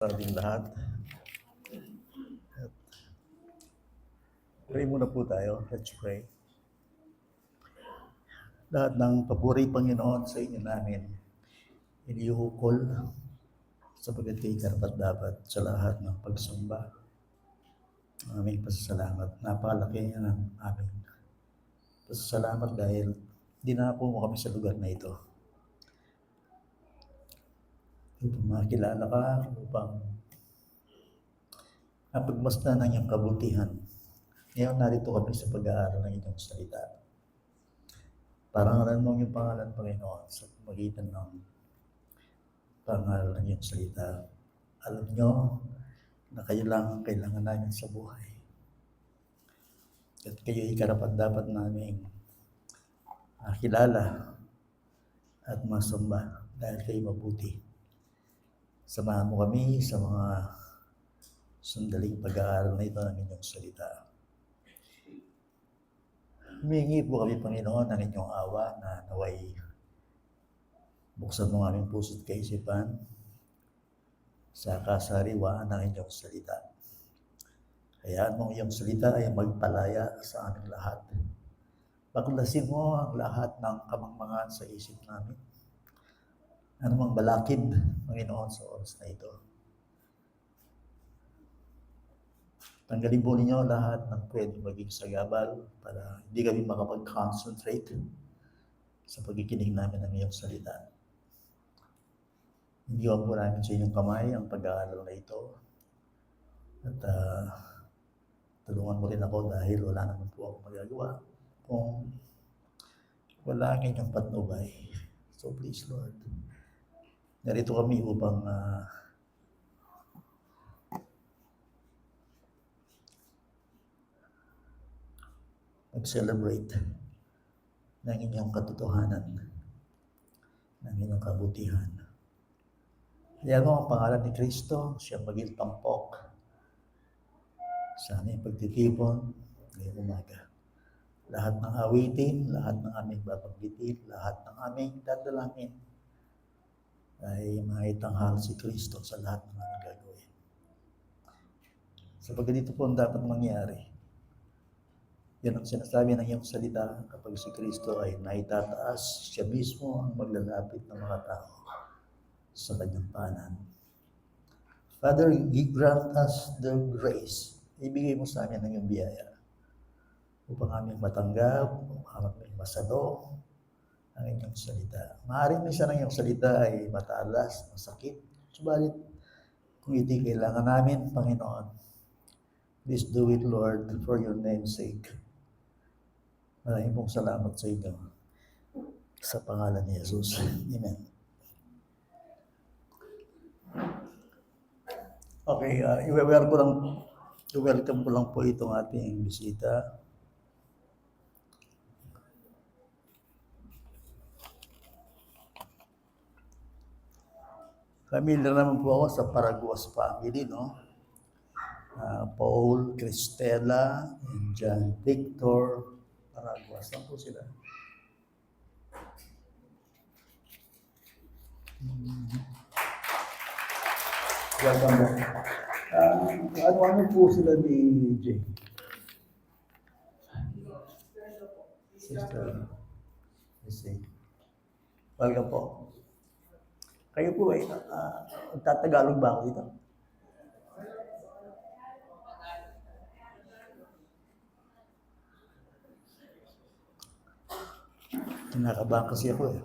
Sa ating lahat. Pray muna po tayo. Let's pray. Lahat ng papuri, Panginoon, sa inyo namin iniuukol sapagkat kayo karapat-dapat sa lahat ng pagsamba. Aming pasasalamat. Napakalaki niya ng aming pasasalamat dahil dinapo mo kami sa lugar na ito. Upang makilala ka, upang napagmasdan ng iyong kabutihan. Ngayon narito kami sa pag-aaral ng inyong salita. Parangalan mo ang iyong pangalan, Panginoon, sa pamagitan ng pangalan ng iyong salita. Alam nyo na kayo lang ang kailangan namin sa buhay. At kayo ay karapat-dapat namin nakilala at masamba dahil kayo mabuti. Samahan mo kami sa mga sandaling pag-aaral na ito ng inyong salita. Humingi po kami, Panginoon, ng inyong awa na naway buksan mo ang aming puso't kaisipan sa kasariwaan ng inyong salita. Hayaan mo iyong salita ay magpalaya sa aming lahat. Baklasin mo ang lahat ng kamangmangan sa isip namin. Anumang balakid, Panginoon, sa oras na ito. Tanggalin po ninyo lahat ng pwede maging sagabal para hindi kami makapag-concentrate sa pagkikinig namin ng iyong salita. Iniwan po namin sa inyong kamay ang pag-aaral na ito. At tulungan mo rin ako dahil wala naman po ako magagawa kung wala ang inyong patnubay. So please, Lord, narito kami upang mag-celebrate ng inyong katotohanan, ng inyong kabutihan. Yan mo ang pangalan ni Kristo, siya maging tampok sa aming pagtitipon ngayong umaga. Lahat ng awitin, lahat ng aming babanggitin, lahat ng aming dadalangin ay maitanghal si Kristo sa lahat ng aming gagawin. Sapagkat dito po ang dapat mangyari. Yan ang sinasabi ng iyong salita kapag si Kristo ay naitataas, siya mismo ang maglalapit ng mga tao sa kanyang paanan. Father, grant us the grace. Ibigay mo sa amin ang iyong biyaya upang aming matanggap, upang aming masalo ang inyong salita. Maaaring minsan ang iyong salita ay matalas, masakit. Subalit, kung iti kailangan namin, Panginoon, please do it, Lord, for your name's sake. Maraming pong salamat sa inyo. Sa pangalan ni Jesus. Amen. Okay, i-welcome ko lang po itong ating bisita. Familiar naman po ako sa Paraguas family, no? Paul, Cristela, and John Victor Paraguas. Saan po sila? Welcome back. Ano po sila ni Jay? Sister. I see. Welcome po. Kayo po ay magtatagalog ba ako dito? Kinakabahan kasi ako eh.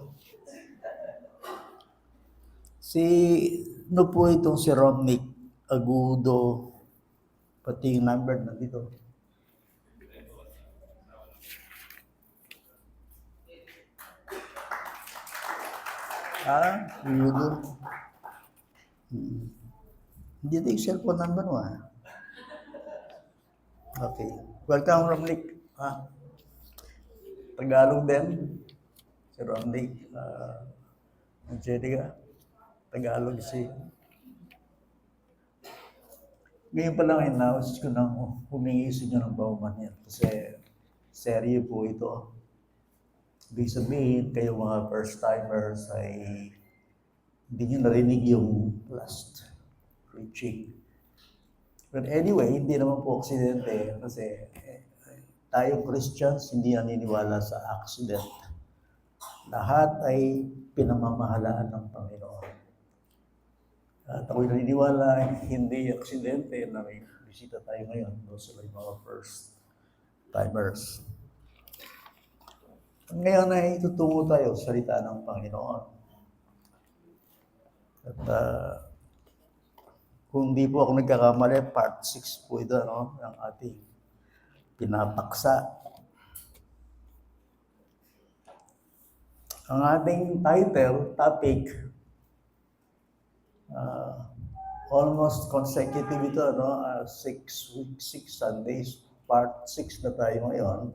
Po itong si Romnick Agudo, pati yung number nandito. Agudo. Hindi ito yung cellphone number mo Okay. Welcome, Romnick. Tagalog din. Si Romnick. Angelica. Tagalog si... Ngayon pa lang in-announce ko nang humingi sa inyo ng bauman yan. Kasi serye po ito. Ibig sabihin, kayo mga first-timers ay hindi nyo narinig yung last preaching. But anyway, hindi naman po aksidente kasi tayong Christians hindi naniniwala sa accident. Lahat ay pinamamahalaan ng Panginoon. At ako'y naniniwala, hindi aksidente na may bisita tayo ngayon. Those are mga first timers. Ngayon ay tutungo tayo sa salita ng Panginoon. At kung di po ako nagkakamali, part 6 po ito, no, ng ating pinapaksa. Ang ating title, topic, almost consecutive ito, no? 6 weeks, 6 Sundays, part 6 na tayo ngayon.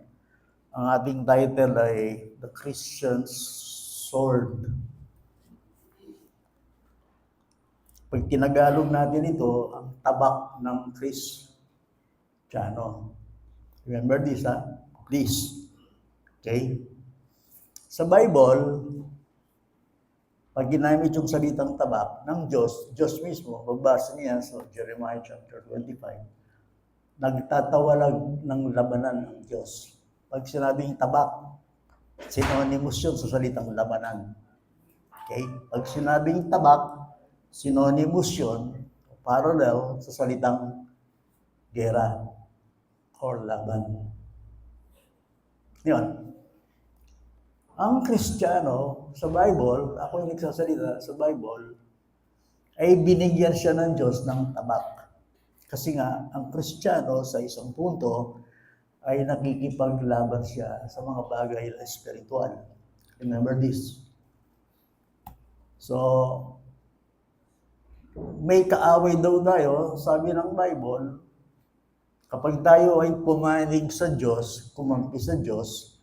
Ang ating title ay The Christian's Sword. Pag tinagalog natin ito, ang tabak ng Kristiyano. Remember this, ha? Please. Okay? Sa Bible, pag ginamit yung salitang tabak ng Diyos, Diyos mismo, magbasa niya sa Jeremiah chapter 25, nagtatawalag ng labanan ng Diyos. Pag sinabing tabak, synonymous yun sa salitang labanan. Okay? Pag sinabing tabak, synonymous yun, parallel sa salitang gera or laban. Yun. Ang Kristiyano sa Bible, ako yung nagsasalita sa Bible, ay binigyan siya ng Diyos ng tabak. Kasi nga, ang Kristiyano sa isang punto ay nakikipaglaban siya sa mga bagay na espiritual. Remember this. So, may kaaway daw tayo, sabi ng Bible, kapag tayo ay pumanig sa Diyos, kumampi sa Diyos,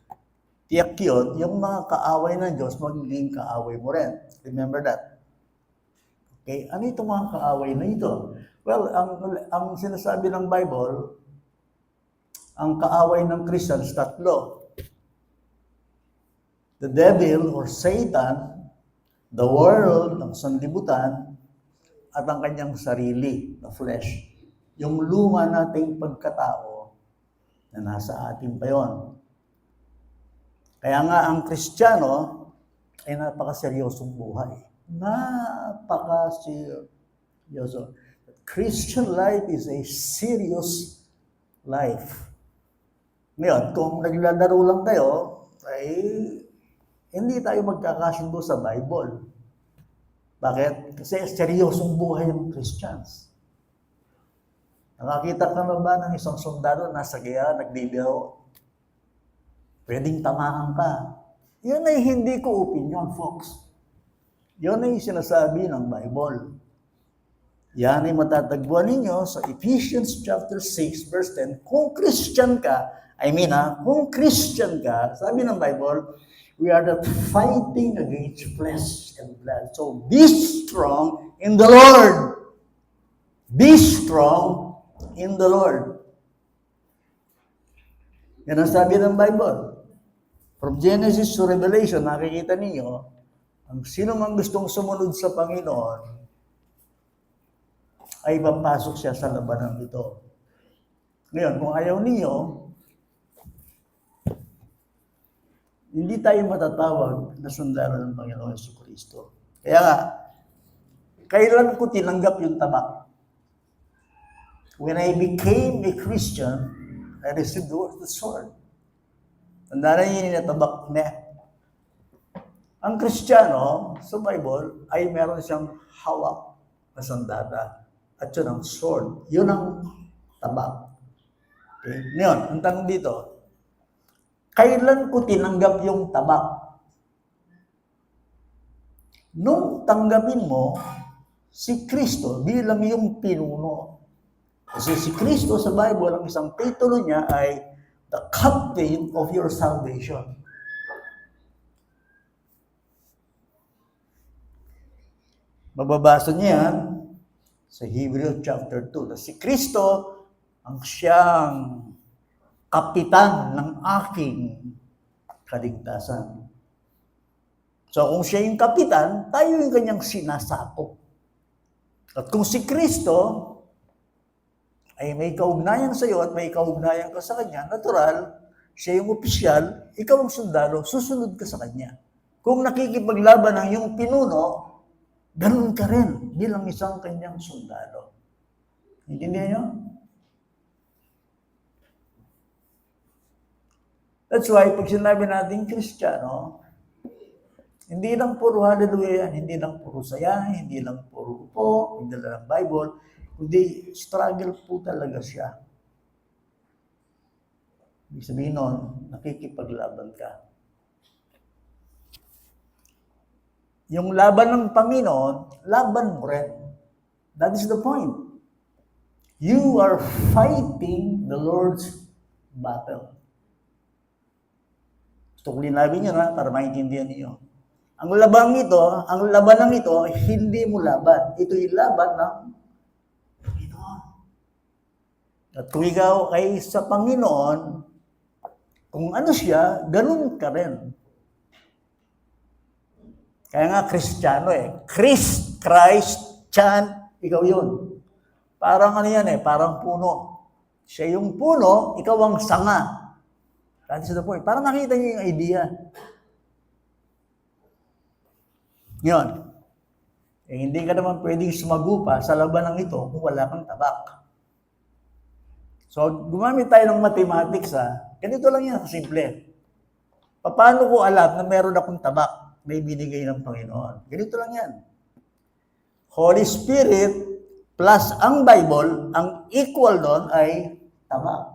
tiyak yun, yung mga kaaway ng Diyos, magiging kaaway mo rin. Remember that. Okay? Ano itong mga kaaway na ito? Well, ang sinasabi ng Bible, ang kaaway ng Christians, tatlo. The devil or Satan, the world, ang sanlibutan, at ang kanyang sarili, the flesh. Yung luma nating pagkatao na nasa atin pa yun. Kaya nga ang Kristiyano ay napakaseryosong buhay. Napakaseryoso. Christian life is a serious life. Ngayon, kung naglalaro lang tayo, ay hindi tayo magkakasundo sa Bible. Bakit? Kasi seryosong buhay ng Christians. Nakakita ka na ba ng isang sundalo nasa gaya, nagliliro? Pwedeng tamaan ka. Yan ay hindi ko opinion, folks. Yan ay sinasabi ng Bible. Yan ay matatagpuan ninyo sa Ephesians chapter 6, verse 10. Kung Christian ka, kung Christian ka, sabi ng Bible, we are not fighting against flesh and blood. So be strong in the Lord. Be strong in the Lord. Yan ang sabi ng Bible. From Genesis to Revelation, nakikita ninyo, ang sino mang gustong sumunod sa Panginoon, ay papasok siya sa labanan ito. Ngayon, kung ayaw ninyo, hindi tayo matatawag na sundalo ng Panginoon Jesucristo. Kaya nga, kailan ko tinanggap yung tabak? When I became a Christian, I received the sword. Tandaan niyo yung tabak na. Ang Kristiyano sa Bible ay meron siyang hawak na sandata. At yun ang sword. Yun ang tabak. Okay? Ngayon, ang tanong dito, kailan ko tinanggap yung tabak? Nung tanggapin mo si Kristo bilang yung pinuno. Kasi si Kristo sa Bible, ang isang titulo niya ay the captain of your salvation. Mababasa niya yan sa Hebrews chapter 2. Na si Kristo ang siyang kapitan ng aking kaligtasan. So kung siya yung kapitan, tayo yung kanyang sinasakop. At kung si Kristo ay may kaugnayan sa iyo at may kaugnayan ka sa Kanya, natural, siya yung opisyal, ikaw ang sundalo, susunod ka sa Kanya. Kung nakikipaglaban ang iyong pinuno, ganun ka rin bilang isang Kanyang sundalo. Intindihan niyo? That's why, pag sinabi natin Kristiyano, hindi lang puro hallelujah, hindi lang puro saya, hindi lang puro upo, hindi lang Bible, kundi struggle po talaga siya. Ibig sabihin nun, nakikipaglaban ka. Yung laban ng Panginoon, laban mo rin. That is the point. You are fighting the Lord's battle. Gusto ko linawin nyo na para maintindihan niyo. Ang laban ng ito, hindi mo laban. Ito'y laban ng Panginoon. At kung ikaw ay sa Panginoon, kung ano siya, ganun ka rin. Kaya nga, Kristiyano Christian, ikaw yun. Parang ano yan parang puno. Siya yung puno, ikaw ang sanga. That is the point. Para nakita niyo yung idea. Yun. Hindi ka naman pwedeng sumagupa sa laban ng ito kung wala kang tabak. So, gumamit tayo ng mathematics Ganito lang yan, simple. Paano ko alam na meron akong tabak na ibinigay ng Panginoon? Ganito lang yan. Holy Spirit plus ang Bible, ang equal doon ay tabak.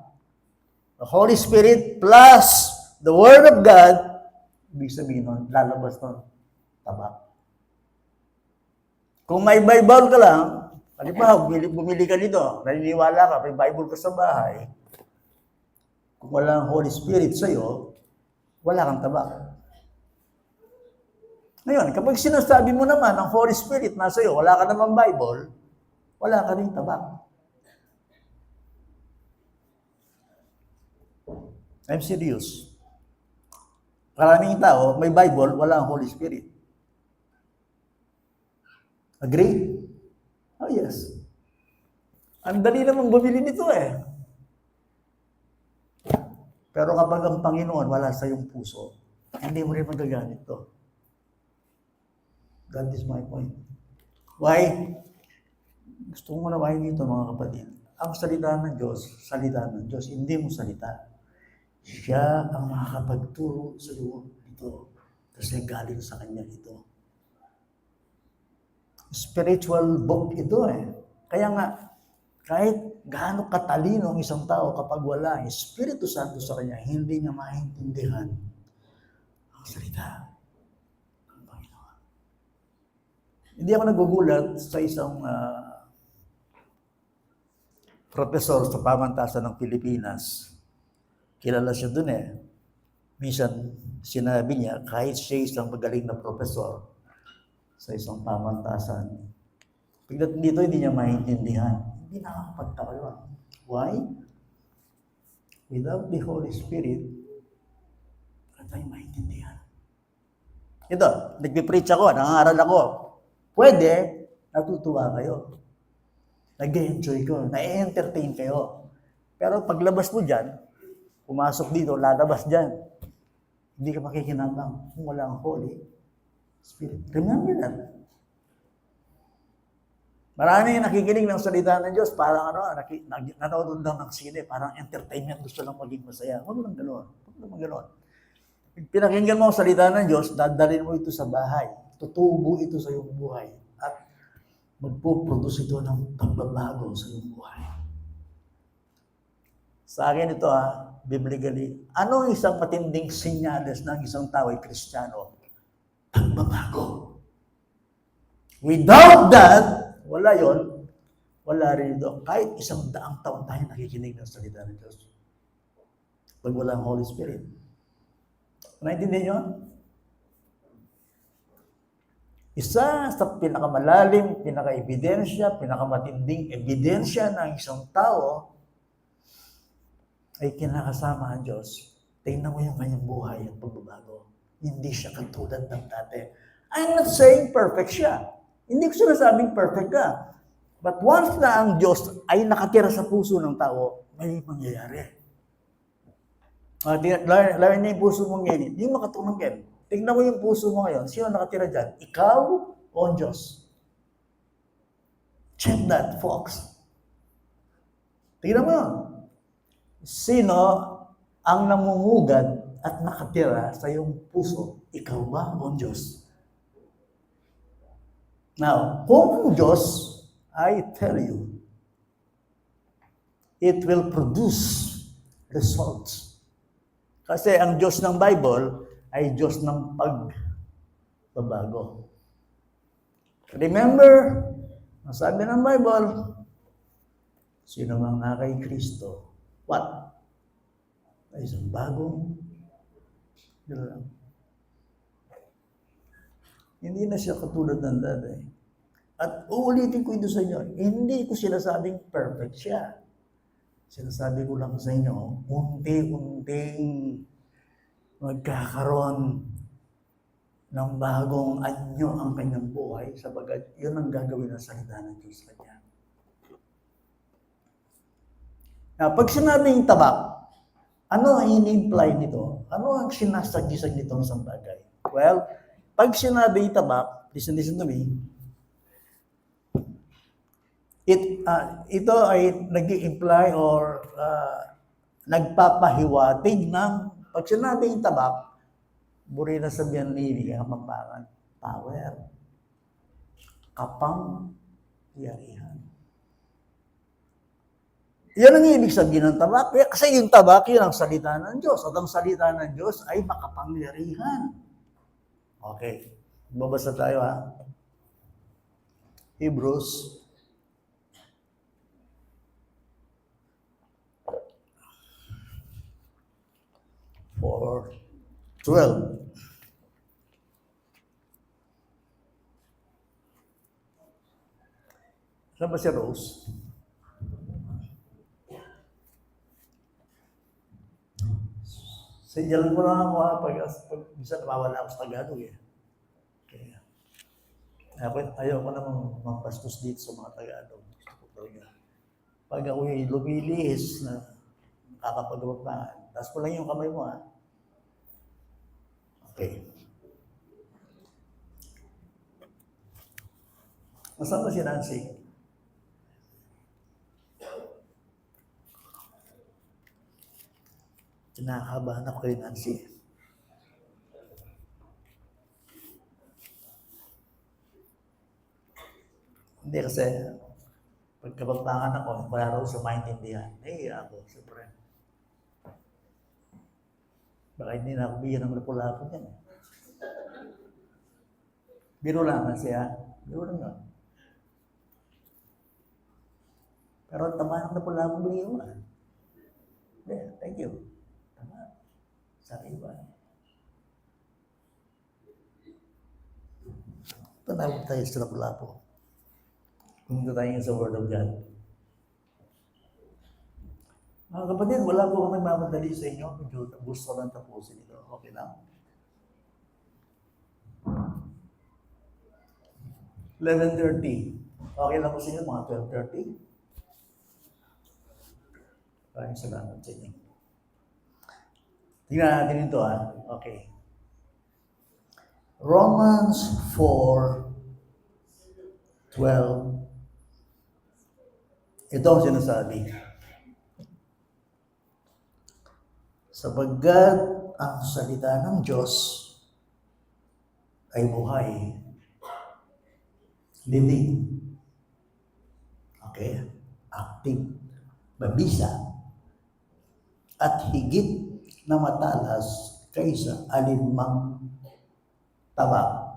The Holy Spirit plus the Word of God, ibig sabihin nun, lalabas nun, tabak. Kung may Bible ka lang, halimbawa, bumili ka nito, naniniwala ka, may Bible ka sa bahay, kung wala ang Holy Spirit sa'yo, wala kang tabak. Ngayon, kapag sinasabi mo naman ang Holy Spirit nasa iyo, wala ka namang Bible, wala ka rin tabak. I'm serious. Maraming tao, may Bible, wala ang Holy Spirit. Agree? Oh, yes. Ang dali namang bumili nito Pero kapag ang Panginoon wala sa iyong puso, hindi mo rin magagamit to. That is my point. Why? Gusto ko manawahin dito mga kapatid. Ang salita ng Diyos, hindi mo salita. Siya ang makakapagturo sa iyo ito. Kasi galing sa Kanya ito. Spiritual book ito Kaya nga, kahit gaano katalino ang isang tao kapag wala ang Espiritu Santo sa kanya, hindi niya maintindihan ang salita ng Panginoon. Hindi ako nagugulat sa isang professor sa pamantasan ng Pilipinas. Kilala siya dun Minsan, sinabi niya, kahit siya isang magaling na professor sa isang pamantasan, pagdating dito, hindi niya maintindihan. Hindi nakakapagtaka yun. Why? Without the Holy Spirit, wala tayong maintindihan. Ito, nagpipreach ako, nangangaral ako. Pwede, natutuwa kayo. Nag-enjoy ko, na-entertain kayo. Pero paglabas mo dyan, pumasok dito, lalabas dyan. Hindi ka makikinabang kung wala ang Holy Spirit. Remember that. Maraming nakikinig ng salita ng Diyos, parang nanonood lang ng sine, parang entertainment, gusto lang maging masaya. Huwag lang gano'n. Pinakinggan mo ang salita ng Diyos, dadalhin mo ito sa bahay. Tutubo ito sa iyong buhay. At magpo-produce ito ng pagbabago sa iyong buhay. Sa akin ito biblically, ano ang isang matinding senyales ng isang tao ay Kristiyano? Pagbabago. Without that, wala yon, wala rin ito. Kahit 100 taon tayo nakikinig ng salita ng Diyos. Pag wala ang Holy Spirit. Naintindihan nyo? Isa sa pinakamalalim, pinakamatinding ebidensya ng isang tao ay kinakasama ang Diyos. Tingnan mo yung kanyang buhay at pagbabago. Hindi siya katulad ng dati. I'm not saying perfect siya. Hindi ko sinasabing perfect ka. But once na ang Diyos ay nakatira sa puso ng tao, may mangyayari. Lalo na yung puso mo ngayon, hindi makatulong yan. Tignan mo yung puso mo ngayon, sino nakatira dyan? Ikaw o ang Diyos? Check that, folks. Tignan mo. Sino ang namumugad at nakatira sa iyong puso? Ikaw ba o ang Diyos? Now, kung ang Diyos, I tell you, it will produce results. Kasi ang Diyos ng Bible ay Diyos ng pagbabago. Remember, sabi ng Bible, sino mang na kay Kristo, what? Ay isang bagong lang. Hindi na siya katulad ng dati. At uulitin ko ito sa inyo, hindi ko sinasabing perfect siya. Sinasabi ko lang sa inyo, unti-unting magkakaroon ng bagong anyo ang kanyang buhay sabagat yun ang gagawin ng salita ng Diyos sa kanya. Now, pag sinabing tabak, ano ang in-imply nito? Ano ang sinasagisag nito ng isang bagay? Well, pag sinabing tabak, listen to me, ito ay nag-i-imply or nagpapahiwatig ng pag sinabing tabak, buri na sabihan ni Kapampangan, power, kapangyarihan. Yan ang ibig sabihin ng tabak. Kasi yung tabak, yun ang salita ng Diyos. At ang salita ng Diyos ay makapangyarihan. Okay. Babasa tayo ha. Hebrews 4:12. Saan ba si Rose? Sinyalan ko lang ako pag bisa nawawala ako sa Tagalog eh. Kaya, ayaw ko namang mampastos dito sa mga Tagalog. Gusto ko talaga. Pag ako'y lumilihis na nakakapagpapaan, taas ko lang yung kamay mo ha. Okay. Masama si Nancy. Kinakabahan ako kay Nancy. Hindi kasi, pagkapagpangan ako, wala raw sa maintindihan. Nahiya ako, siyempre. Baka hindi na ako bigyan ng lapu-lapu yan. Biro lang na siya. Biro lang yun. Pero tama ng lapu-lapu bigyan mo na. Yeah, thank you. Tama. Sa iba. Tanawag tayo sa lapu-lapu. Pumunta tayo sa Word of God. Mga kapatid, wala po akong nagmamadali sa inyo. Medyo gusto lang tapusin ito. Okay lang? 11:30. Okay lang po sa inyo, mga 12:30? Maraming salamat sa inyo. Tingnan natin ito ha. Okay. Romans 4:12. Ito ang sinasabi. Sapagkat ang salita ng Diyos ay buhay, living, okay, active, mabisa, at higit na matalas kaysa alinmang tabak.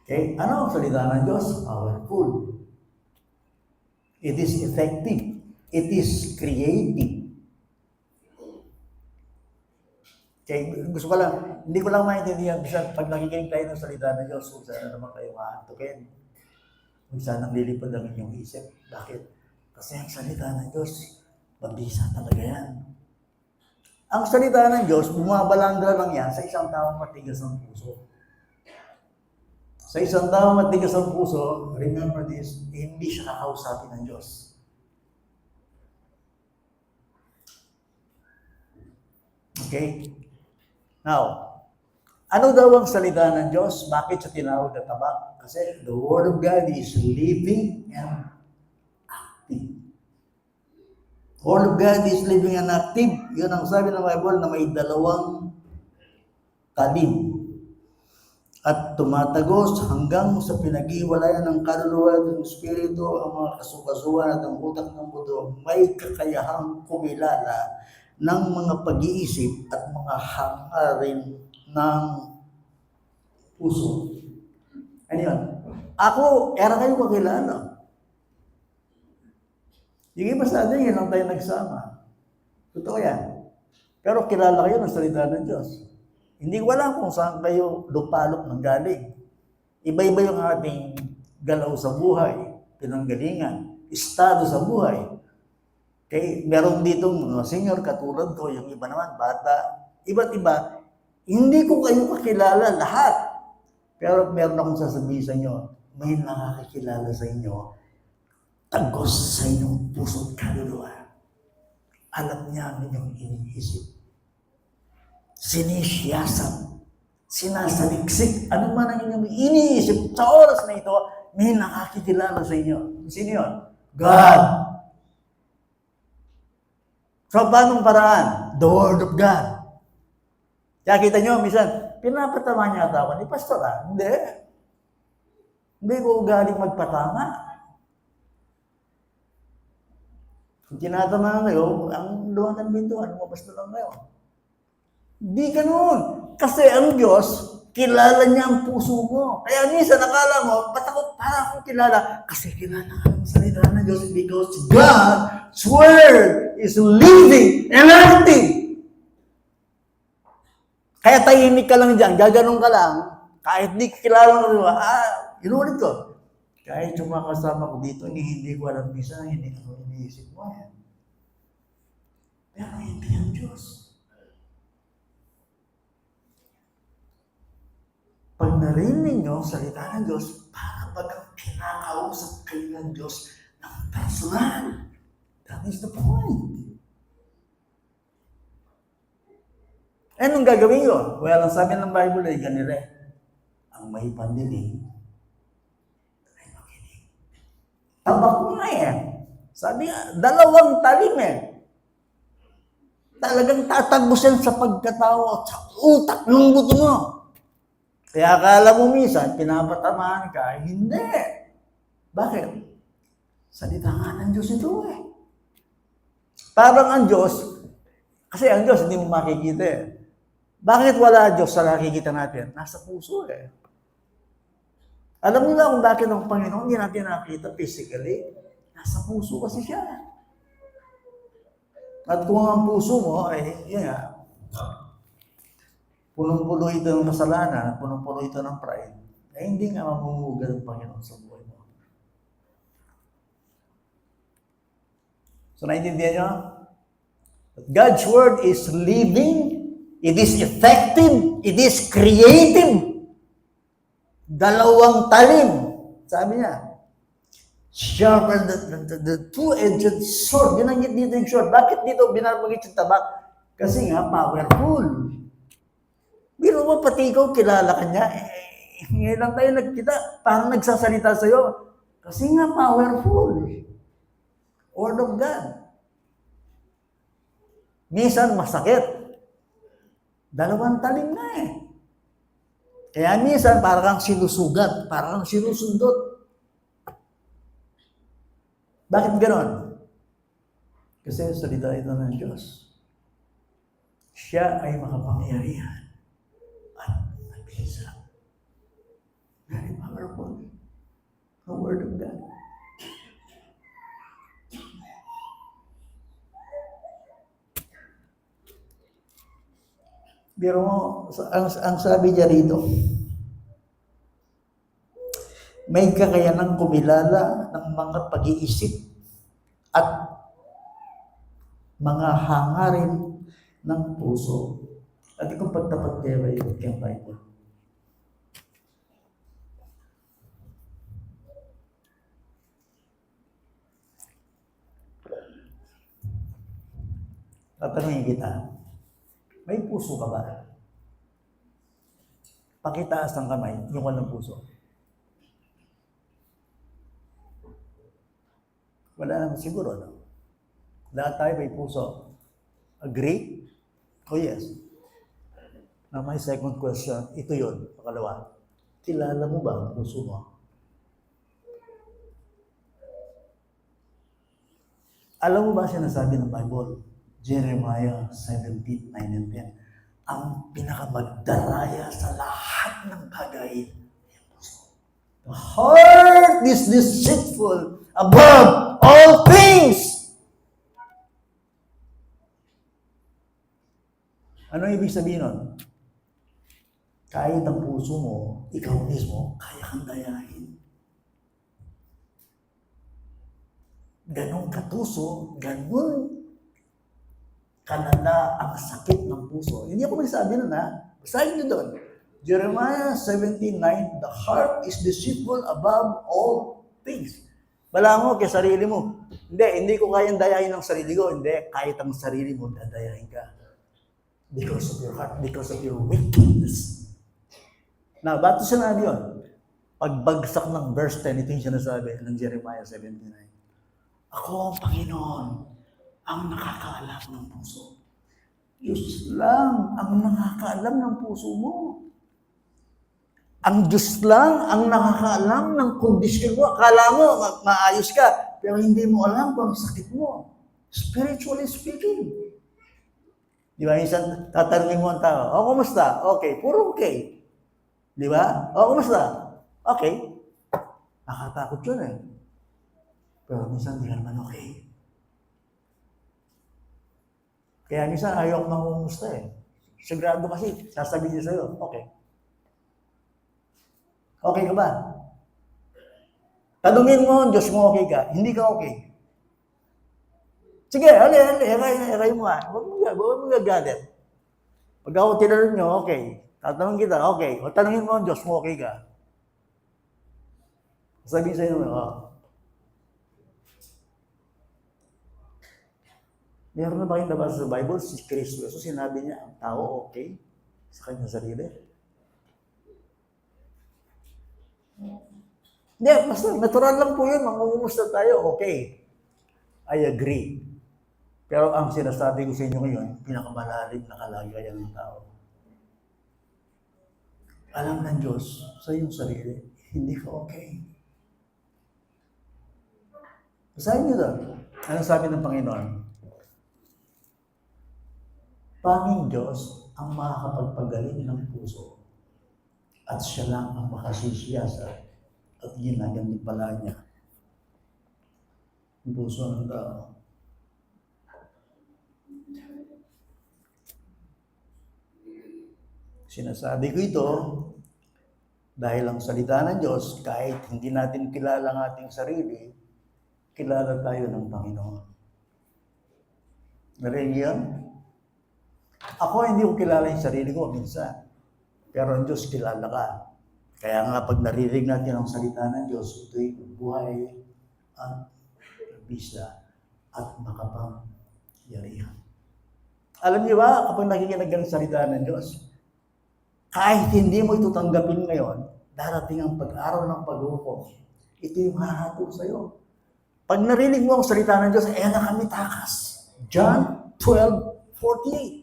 Okay, ano ang salita ng Diyos? Powerful. It is effective. It is creative. Okay, gusto ko lang, hindi ko lang maintindihan, bisan pag nakikinig tayo ng salita ng Diyos, kung saan naman kayo maantukin, kung saan ang lilipad ang inyong isip. Bakit? Kasi ang salita ng Diyos, mabisa talaga yan. Ang salita ng Diyos, bumabalangga lang yan sa isang taong matigas ng puso. Sa isang tao matigas ang puso, remember this, hindi siya kakausapin ng Diyos. Okay? Now, ano daw ang salita ng Diyos? Bakit siya tinawag na tabak? Kasi the Word of God is living and active. Word of God is living and active. Yun ang sabi ng Bible na may dalawang talim at tumatagos hanggang sa pinag-iwalayan ng kaluluwa at ng espiritu, ang mga kasukasuan at ang utak ng mundo, may kakayahang kumilala ng mga pag-iisip at mga hangarin ng puso. Ano yun? Ako, era kayo kakilala. Yung iba sa atin, yun lang tayo nagsama. Totoo yan. Pero kilala kayo ng salita ng Diyos. Hindi ko alam kung saan kayo lupalok ng galing. Iba-iba yung ating galaw sa buhay, pinanggalingan, estado sa buhay. Okay? Meron dito mga senior katulad ko, yung iba naman, bata, iba't iba. Hindi ko kayo kakilala lahat. Pero meron akong sasabihin sa inyo, may nakakakilala sa inyo, tagos sa inyong puso't kaluluwa. Alam niya ang inyong iniisip. Sinisiyasat, sinasaliksik, ano man ang inyong iniisip sa oras na ito, may nakakikilala sa inyo. Sino yun? God. So, paanong paraan? The Word of God. Kaya kita nyo, minsan, pinapatama niya ako ni Pastor, Hindi. Hindi ko galing magpatama. Kung tinatama kayo, ang luwan ng bintuan, lumabas na lang kayo. Di ganun. Kasi ang Diyos, kilala niya ang puso mo. Kaya minsan, nakala mo, ba't ako para akong kilala? Kasi kilala ka ng salita ng Diyos because God's Word is living and active. Kaya tahimik ka lang dyan, gaganong ka lang, kahit di kilala mo, inulit ko. Kahit yung mga kasama ko dito, hindi ko alam bisa, hindi ko iniisip mo yan. Pero hindi ang Diyos. Pag narinig nyo, salita ng Diyos, para bagang kinakausap kayo ng Diyos ng personal. That is the point. Anong gagawin nyo? Well, ang sabi ng Bible ay ganire. Ang may pandinig ay makinig. Tabak mo na yan. Sabi nga, dalawang talim Talagang tatagos yan sa pagkatao at sa utak ng buto mo. Kaya akala mo minsan, pinapatamaan ka, hindi. Bakit? Salita nga ng Diyos ito Parang ang Diyos, kasi ang Diyos hindi mo makikita Bakit wala Diyos sa nakikita natin? Nasa puso Alam mo na kung bakit ang Panginoon hindi natin nakita physically? Nasa puso kasi siya. At kung ang puso mo ay, punong-puno ito ng kasalanan, punong-puno ito ng pride, ay hindi nga mamumugal ang Panginoon sa buhay mo. So, naintindihan nyo? God's Word is living, it is effective, it is creative. Dalawang talim, sabi niya. Sharper the two-edged sword. Binanggit dito yung sword. Bakit dito binabagit yung tabak? Kasi nga, powerful. Biro mo, pati ikaw, kilala ka niya. Ngayon lang tayo nagkita, parang nagsasalita sa'yo. Kasi nga, powerful. Word of God. Minsan, masakit. Dalawang talim na Kaya minsan, parang kang sinusugat, parang kang sinusundot. Bakit ganon? Kasi salita ito ng Diyos. Siya ay makapangyarihan. Very powerful. The Word of God. Pero ang sabi niya rito, may kakayanang kumilala ng mga pag-iisip at mga hangarin ng puso. At kung pagtapat kayo yung Bible. Tatanungin kita, may puso ka ba? Pakitaas ng kamay, yung walang puso. Wala naman siguro, no? Lahat tayo may puso. Agree? Oh yes. Now my second question, ito yun, pakalawa. Kilala mo ba ang puso mo? Alam mo ba sinasabi ng Bible? Jeremiah 17:9 and 10. Ang pinakamagdaraya sa lahat ng bagay. The heart is deceitful above all things. Ano ibig sabihin nun? Kahit ang puso mo, ikaw mismo, kaya kang dayahin. Ganong katuso, ganon kalala ang sakit ng puso. Hindi ako magsabi nun, ha? Basahin nyo doon. Jeremiah 17:9, the heart is deceitful above all things. Bala mo kay sarili mo. Hindi ko kayang dayahin ng sarili ko. Hindi, kahit ang sarili mo, dadayahin ka. Because of your heart, because of your wickedness. Now, ba't sinabi yun? Pagbagsak ng verse 10, ito yung sinasabi ng Jeremiah 17:9. Ako ang Panginoon, ang nakakaalam ng puso. Diyos lang ang nakakaalam ng puso mo. Ang Diyos lang ang nakakaalam ng kondisyon mo. Akala mo, maayos ka, pero hindi mo alam kung ang sakit mo. Spiritually speaking. Di ba? Minsan, tatanungin mo ang tao, oh, kumusta? Okay, puro okay. Di ba? Oh, kumusta? Okay. Nakatakot yun eh. Pero minsan, di ka naman okay. Kaya minsan, ayaw akong mangumusta eh. Sigurado kasi, sasabihin niya sa'yo, okay. Okay ka ba? Tanungin mo, Diyos mo okay ka. Hindi ka okay. Sige, eray mo nga. Huwag mo gagalit. Pag ako tinanong nyo, okay. Tatanungin kita, okay. O tanungin mo, Diyos mo okay ka. Sabihin sa'yo, meron na ba kayong nabasa sa Bible? Si Kristo, so sinabi niya, ang tao okay sa kanyang sarili. Hindi, basta natural lang po yun, mangungumusta tayo, okay. I agree. Pero ang sinasabi ko sa inyo ngayon, pinakamalalim na kalagayan ng tao. Alam ng Diyos sa iyong sarili, hindi ka okay. Basahin niyo doon. Anong sabi ng Panginoon? Panging Diyos ang makakapagpagaling ng puso at siya lang ang makasisiyasa at ginagamit pala niya ang puso ng tao. Sinasabi ko ito dahil ang salita ng Diyos, kahit hindi natin kilala ang ating sarili, kilala tayo ng Panginoon. Narinig yan? Ako hindi ko kilala yung sarili ko minsan. Pero ang Diyos kilala ka. Kaya nga pag narinig natin ang salita ng Diyos, ito'y buhay at bisa at makapangyarihan. Alam niyo ba, kapag nakikinig ang salita ng Diyos, kahit hindi mo ito tanggapin ngayon, darating ang pag-araw ng paghukom. Ito yung hahatol sa'yo. Pag narinig mo ang salita ng Diyos, na kami takas. John 12:48.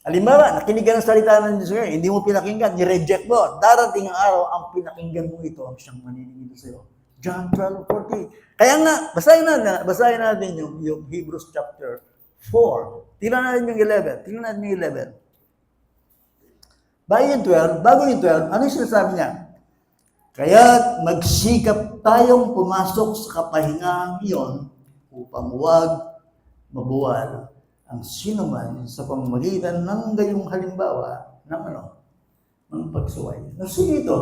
Halimbawa, nakinig ka ng salita ng Diyos ngayon, hindi mo pinakinggan, ni-reject mo. Darating ang araw, ang pinakinggan mo ito, ang siyang maniningil sa'yo. John 12:48. Kaya nga, basahin natin yung Hebrews chapter 4. Tingnan natin yung 11. Bago yung 12, ano yung sinasabi niya? Kaya't magsikap tayong pumasok sa kapahingahan iyon upang huwag mabuwal ang sinuman sa pamamagitan ng gayong halimbawa ng pagsuway. Sino ito?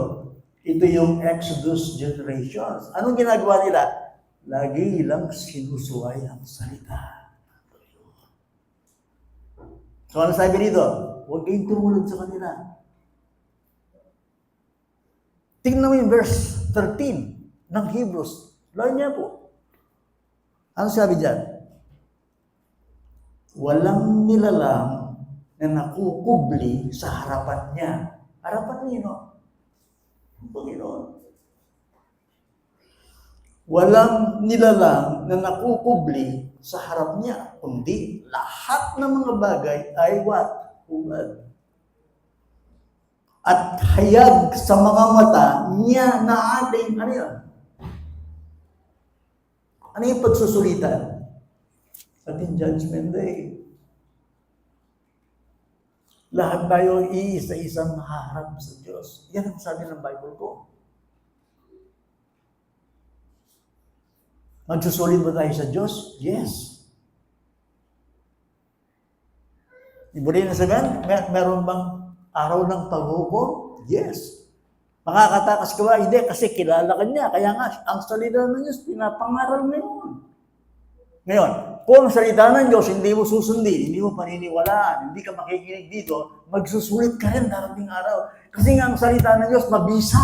Ito yung Exodus generations. Anong ginagawa nila? Lagi lang sinusuway ang salita. So ano sabi dito? Huwag kayong tumulad sa kanila. Tingnan mo yung verse 13 ng Hebrews. Lahat niya po. Ano sabi dyan? Walang nilalang na nakukubli sa harapan niya. Harapan niya, no? Ang Panginoon. Walang nilalang na nakukubli sa harap niya, kundi lahat ng mga bagay ay what? Hubad. At hayag sa mga mata niya na ating, ano yun? Ano yung pagsusulitan? Ating judgment day. Lahat tayo iisa-isang mahaharap sa Diyos. Yan ang sabi ng Bible ko. Magsusulit ba tayo sa Diyos? Yes. Ibuli na sabihin, meron bang araw ng paghukom? Yes. Makakatakas ka ba? Hindi, kasi kilala ka niya. Kaya nga, ang salita ng Diyos, pinapangaral mo yun. Ngayon, kung ang salita ng Diyos, hindi mo susundin, hindi mo paniniwalaan, hindi ka makikinig dito, magsusulit ka rin darating araw. Kasi nga ang salita ng Diyos, mabisa.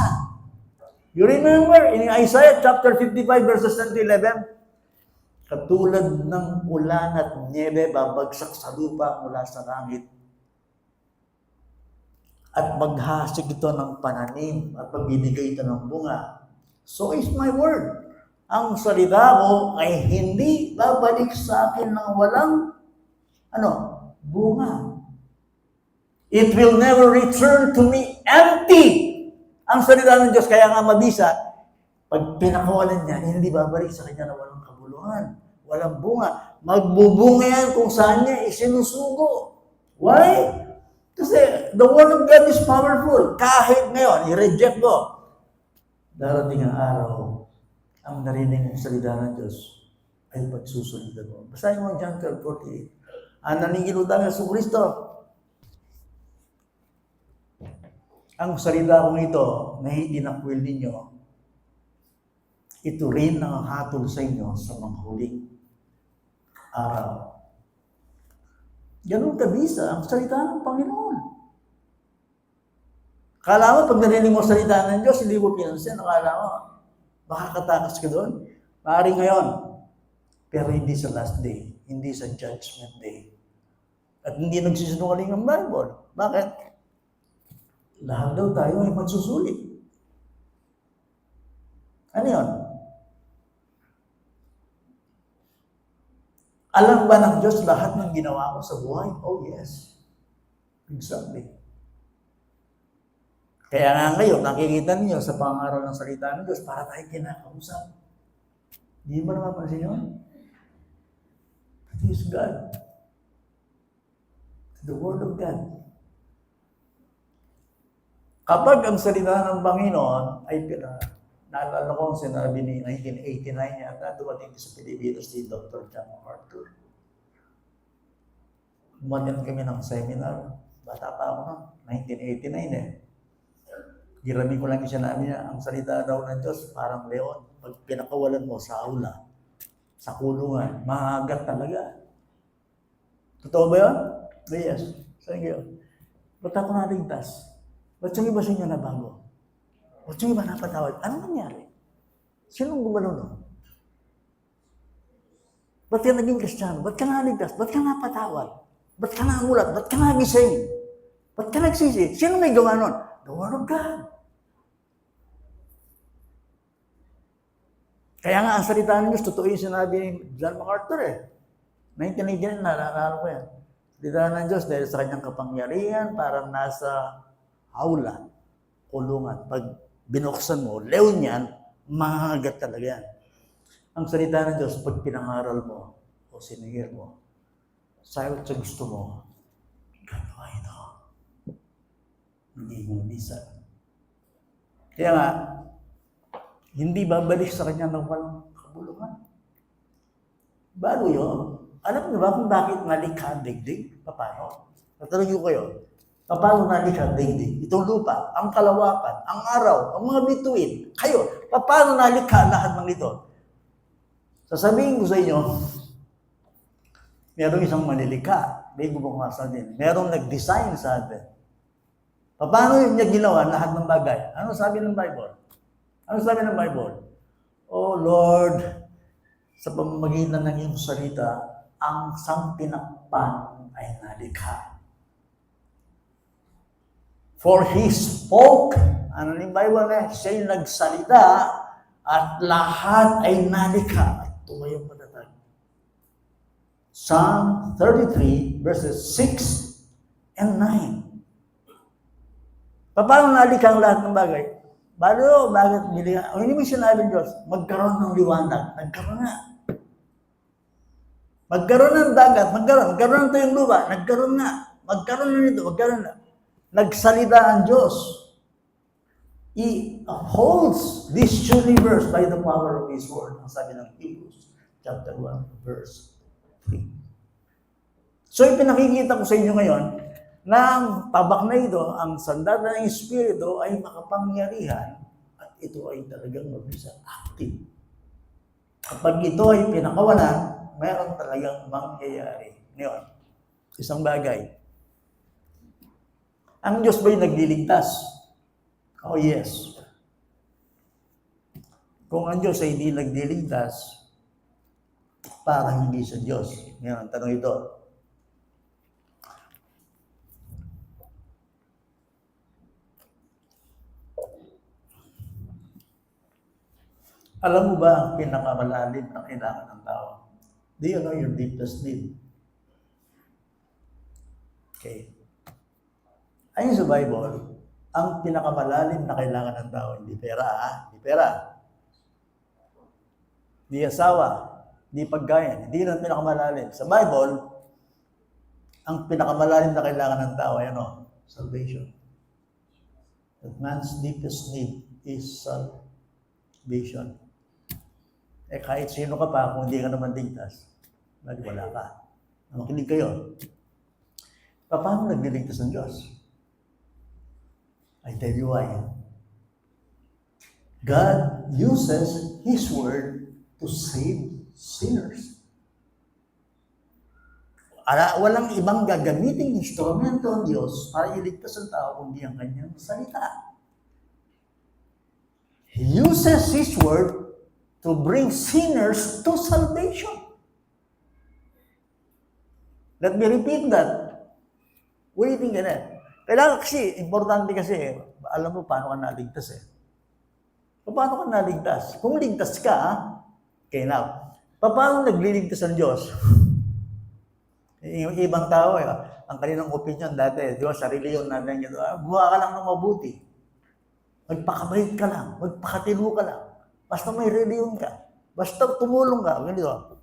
You remember in Isaiah chapter 55 verses 10 to 11, katulad ng ulan at niebe babagsak sa lupa mula sa langit at maghasik ito ng pananim at magbibigay ito ng bunga. So is my word. Ang salita ko ay hindi babalik sa akin ng walang bunga. It will never return to me empty. Ang salita ng Diyos, kaya nga mabisa, pag pinakawalan niya, hindi babalik sa kanya na walang kabuluhan, walang bunga. Magbubunga yan kung saan niya isinusugo. Why? Kasi the word of God is powerful. Kahit ngayon, i-reject mo. Darating ang araw, ang narinig ng salita ng Diyos ay pagsusunod mo. Basahin mo John 12:48. Ang naningilutang sa Kristo. Ang salita kong ito na itinakwil ninyo, ito rin ang hatol sa inyo sa mga huling araw. Ganun kabisa ang salita ng Panginoon. Akala mo, pag narinig mo salita ng Diyos, hindi mo pinansin. Akala mo, makakatakas ka doon. Maaaring ngayon, pero hindi sa last day, hindi sa judgment day. At hindi nagsisinungaling ang Bible. Bakit? Lahat daw tayo ay magsusulit. Ano yun? Alam ba ng Diyos lahat ng ginawa ko sa buhay? Oh yes. Exactly. Kaya nga ngayon, nakikita niyo sa pangaral ng salita ng Diyos para tayo kinakausap. Hindi mo naman pansin yun? It is God. The Word of God. Kapag ang salita ng Panginoon ay naalala ko ang sinabi ni 1989 yata, dumating sa Pilipinas si Dr. John MacArthur. Umatin kami ng seminar. Bata pa ako na, 1989 eh. Giramin ko lang yung sinabi niya, ang salita daw ng Diyos parang leon. Pag pinakawalan mo sa aula, sa kulungan, mahagat talaga. Totoo ba yun? Yes. Thank you. Ba't ako naligtas? Ba't yung iba sa inyo na bago? Ba't yung iba napatawad? Ano nangyari? Sinong gumano nun? Ba't ka naging Kristiyano? Ba't ka naligtas? Ba't ka napatawad? Ba't ka namulat? Ba't ka nagising? Ba't ka nagsisi? Sino may gawa nun? The Word of God. Kaya nga ang salita ng Diyos, totoo yung sinabi ni John MacArthur eh. 1989, naalala ko yan. Salita ng Diyos dahil sa kanyang kapangyarihan, parang nasa aula, kulungan. Pag binuksan mo, leon yan, mahagat talaga yan. Ang salita ng Diyos, pag pinangaral mo, o sinigir mo, sayo sa gusto mo, gagawa ito. Hindi mo bisa. Kaya nga, hindi babalik sa kanya ng walang kabuluhan. Bago yun, alam niyo ba kung bakit nalikha ang digdig? Paano? Tatanungin ko kayo, paano nalikha ang digdig? Itong lupa, ang kalawakan, ang araw, ang mga bituin. Kayo, paano nalikha lahat ng ito? Sasabihin ko sa inyo, merong isang manilikha, may gumamasa din. Merong nag-design sa atin. Paano niya ginawa lahat ng bagay? Ano sabi ng Bible? Ano sabi ng Bible? Oh Lord, sa pamamagitan ng iyong salita, ang sang tinakpan ay nalikha. For He spoke, ano yung Bible na, siya'y nagsalita at lahat ay nalikha at tumayong matatag. Psalm 33 verses 6 and 9. Paano nalikha ang lahat ng bagay? Bakit nilikha? Hindi mo sinabi ng Diyos, magkaroon ng liwanag. Nagkaroon na. Magkaroon ng dagat, magkaroon ng tayong lupa, nagkaroon na. Magkaroon na nito, magkaroon na. Nagsalita ang Diyos. He upholds this universe by the power of His word. Ang sabi ng Hebrews, chapter 1, verse 3. So, ipinakikita ko sa inyo ngayon na ang tabak na ito, ang sandata ng Espiritu ay makapangyarihan at ito ay talagang mabisa active. Kapag ito ay pinakawalan, mayroon talagang mangyayari. Ngayon, isang bagay. Ang Diyos ba'y nagliligtas? Oh yes. Kung ang Diyos ay hindi nagliligtas, parang hindi siya Diyos. Ngayon, ang tanong ito. Alam mo ba ang pinakamalalim na kailangan ng tao? Do you know your deepest need? Okay. Ayon sa Bible, ang pinakamalalim na kailangan ng tao, hindi pera, Hindi pera. Hindi asawa. Hindi pagkain. Hindi yun ang pinakamalalim. Sa Bible, ang pinakamalalim na kailangan ng tao ay ano? Salvation. That man's deepest need is salvation. Kahit sino ka pa, kung hindi ka naman ligtas, wala ka. Makinig kayo. Paano nagliligtas ng Diyos? I tell you why. God uses His word to save sinners. Walang ibang gagamiting instrumento ang Diyos para iligtas ang tao kundi ang kanyang salita. He uses His word to bring sinners to salvation. Let me repeat that. What do you think of that? Kailangan kasi, importante kasi, alam mo paano ka naligtas Paano ka naligtas? Kung ligtas ka, okay now, paano nagliligtas ang Diyos? Yung ibang tao, ang kanilang opinion dati, di ba, sa reliyon natin, buha ka lang ng mabuti. Magpakabait ka lang, magpakatino ka lang. Basta may reliyon ka. Basta tumulong ka. Ganito.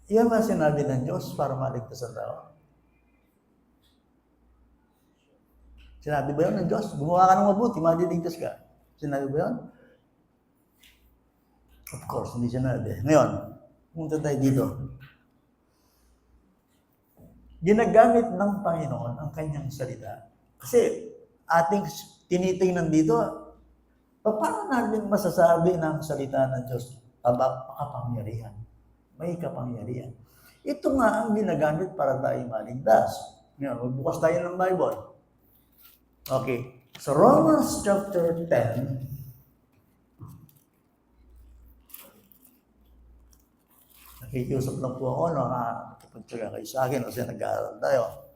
Iyan ba sinabi ng Diyos para maligtas ang tao? Sinabi ba yun ng Diyos? Gumawa ka ng mabuti, maliligtas ka. Sinabi ba yun? Of course, hindi sinabi. Ngayon, pumunta tayo dito. Ginagamit ng Panginoon ang kanyang salita. Kasi ating tinitingnan dito, paano natin masasabi ng salita ng Diyos? Kapangyarihan. May kapangyarihan. Ito nga ang ginagamit para tayo maligtas. Ngayon, magbukas tayo ng Bible. Okay. So, Romans chapter 10. Nakikiusap lang po ako, nakapagtsaga kayo sa akin kasi nag-aaral tayo.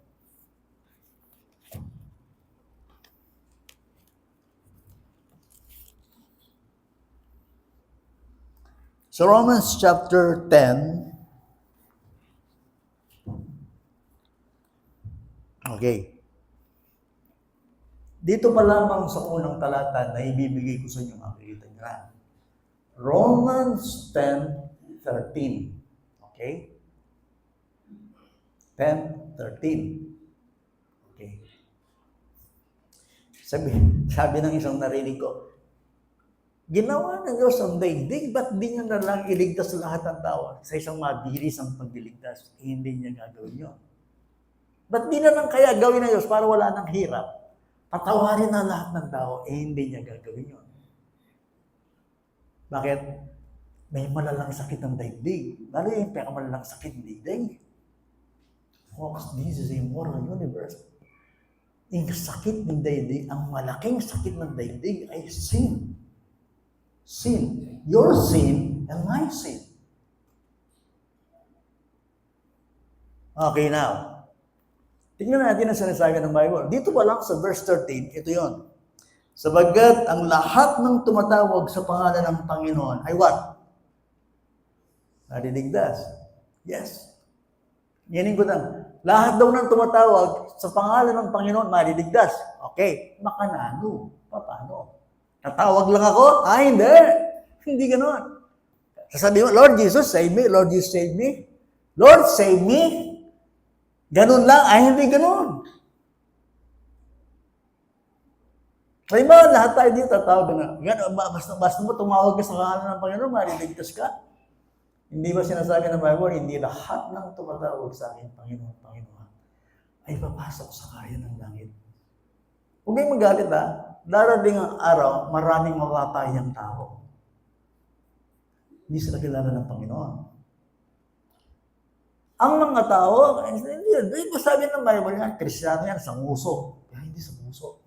So, Romans chapter 10. Okay. Dito pa lamang sa unang talata na ibibigay ko sa inyo, makikita nyo na. Romans 10:13. Okay? 10:13. Okay. Sabi ng isang narinig ko, ginawa ng Diyos ang daigdig, ba't di niya na lang iligtas lahat ng tao? Sa isang mabilis ang pagliligtas, hindi niya gagawin yun. Ba't di na lang kaya gawin ng Diyos para wala nang hirap? Patawarin na lahat ng tao, hindi niya gagawin yun. Bakit? May malalang sakit ng daigdig. Lalo yung malalang sakit ng daigdig. Folks, this is a moral universe. Yung sakit ng daigdig, ang malaking sakit ng daigdig ay sin. Sin. Your sin and my sin. Okay, now. Tingnan natin ang sinasabi ng Bible. Dito pa lang sa verse 13, ito yon. Sabagkat ang lahat ng tumatawag sa pangalan ng Panginoon ay what? Naliligtas. Yes. Yanin ko lang. Lahat daw ng tumatawag sa pangalan ng Panginoon, maliligtas. Okay, makanano. Paano? Tatawag lang ako? Hindi. Hindi ganon. Sasabihin mo, Lord Jesus, save me. Lord Jesus, save me. Lord, save me. Ganon lang. Hindi ganon. Kaya ba, lahat tayo dito tatawag na. Basta mo tumawag ka sa pangalan ng Panginoon, maliligtas ka. Hindi ba sinasabi ng Bible, hindi lahat ng tumatawag sa akin, Panginoon, Panginoon, ay papasok sa kaya ng langit. Huwag kayong magalit ha. Darating ang araw, maraming mapapayang tao. Hindi sila kilala ng Panginoon. Ang mga tao, hindi ko sabi ng Bible yan, Kristiyano yan, sanguso. Kaya hindi sanguso.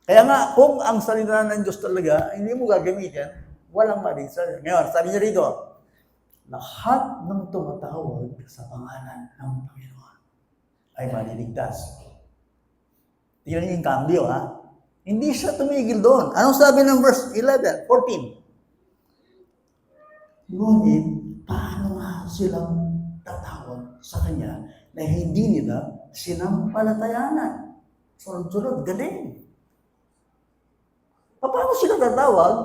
Kaya nga, kung ang salita ng Diyos talaga, hindi mo gagamitin, walang malisal. Ngayon, sabi niya rito, lahat ng tumatawag sa pangalan ng Panginoon ay maliligtas. Tingnan niyo yung cambio, ha? Hindi siya tumigil doon. Anong sabi ng verse 11, 14? Ngunit, paano nga silang tatawag sa Kanya na hindi nila sinampalatayanan? Sunod-sunod, galing. Paano sila tatawag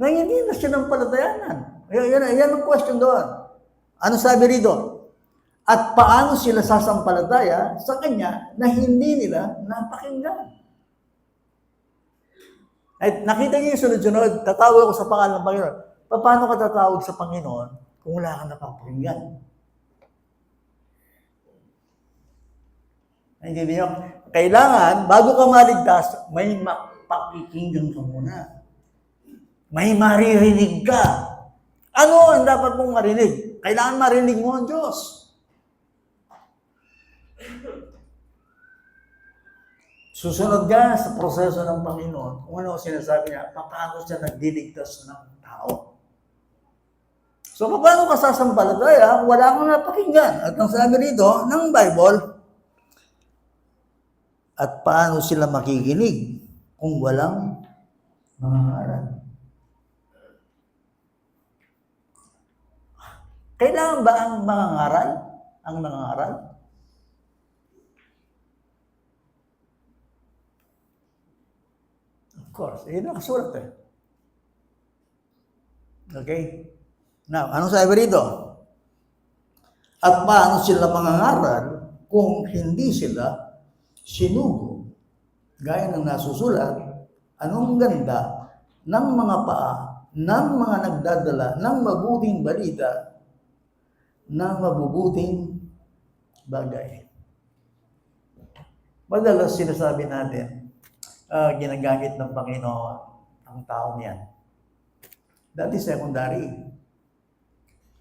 na hindi na sinampalatayanan? Yan ang question doon. Ano sabi rito? At paano sila sasampalataya sa Kanya na hindi nila napakinggan? Ay, nakita niyo yung sunod-sunod, tatawag ako sa pangalan ng Panginoon. Paano ka tatawag sa Panginoon kung wala kang napapakinggan? Naintindihan niyo? Kailangan, bago ka maligtas, may mapakikinggan ka muna. May maririnig ka. Ano ang dapat mong marinig? Kailangan marinig mo ang Diyos. Susunod ka sa proseso ng Panginoon, kung ano sinasabi niya, paano siya nagdiligtas ng tao. So, paano ka sasampalataya kung wala kang napakinggan? At ang sabi rito ng Bible, at paano sila makikinig kung walang mangangaral? Kailangan ba ang mangangaral? Ang nangangaral? Of course, nakasulat eh. Okay? Now, anong sabi rito? At paano sila mangangaral kung hindi sila sinugo, gaya ng nasusulat, anong ganda ng mga paa, ng mga nagdadala, ng mabuting balita, ng mabubuting bagay. Madalas sinasabi natin, ginagamit ng Panginoon ang tao niyan. Dati secondary.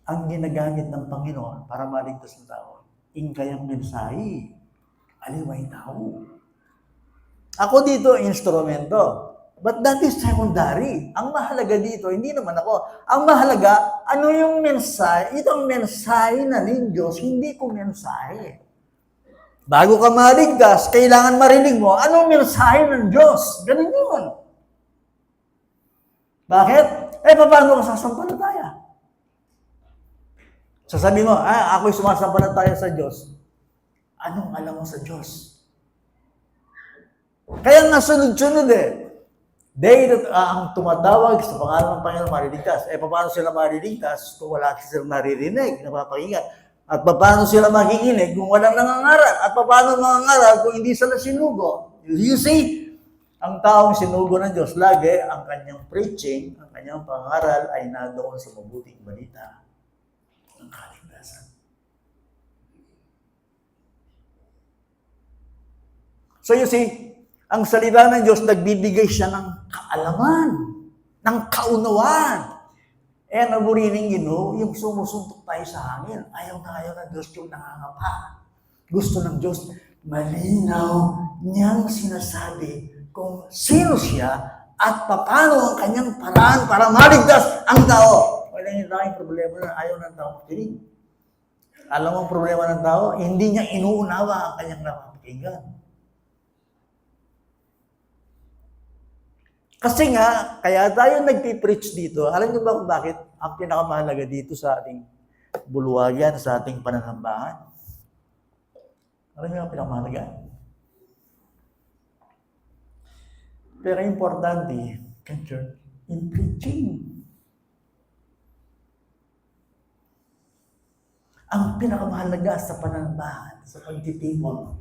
Ang ginagamit ng Panginoon para maligtas ng tao, kayang mensahe. Aliway tao. Ako dito, instrumento. But that is secondary. Ang mahalaga dito, hindi naman ako. Ang mahalaga, ano yung mensahe? Itong mensahe na ng Diyos, hindi ko mensahe. Bago ka maligtas, kailangan marinig mo, anong mensahe ng Diyos? Ganun yun. Bakit? Paano ka sasampalataya? Sasabi mo, ako'y sumasampalataya sa Diyos. Anong alam mo sa Diyos? Kaya nga sunod-sunod eh. They that ang tumatawag sa pangalan ng Panginoon mariligtas. Paano sila mariligtas kung wala silang naririnig, napapakinggan? At paano sila makikinig kung walang nangangaral? At paano mangangaral kung hindi sila sinugo? You see, ang taong sinugo ng Diyos, lagi ang kanyang preaching, ang kanyang pangaral ay nandoon sa mabuting balita ng kaligtasan. So you see, ang salita ng Diyos, nagbibigay siya ng kaalaman, ng kaunawaan. Naburining Ginoo, yung sumusuntok tayo sa hangin. Ayaw ng Diyos yung nangangapa. Gusto ng Diyos, malinaw niyang sinasabi kung sino siya at paano ang kanyang paraan para maligtas ang tao. Yan ang tanging problema na ayaw ng tao makinig. Alam mo ang problema ng tao? Hindi niya inuunawa ang kanyang napapakinggan. Kasi nga, kaya tayo nagpipreach dito. Alam niyo ba kung bakit ang pinakamahalaga dito sa ating buluwagan, sa ating pananambahan? Alam niyo ang pinakamahalaga? Pero importante, in preaching. Ang pinakamahalaga sa pananambahan, sa pagtitipon.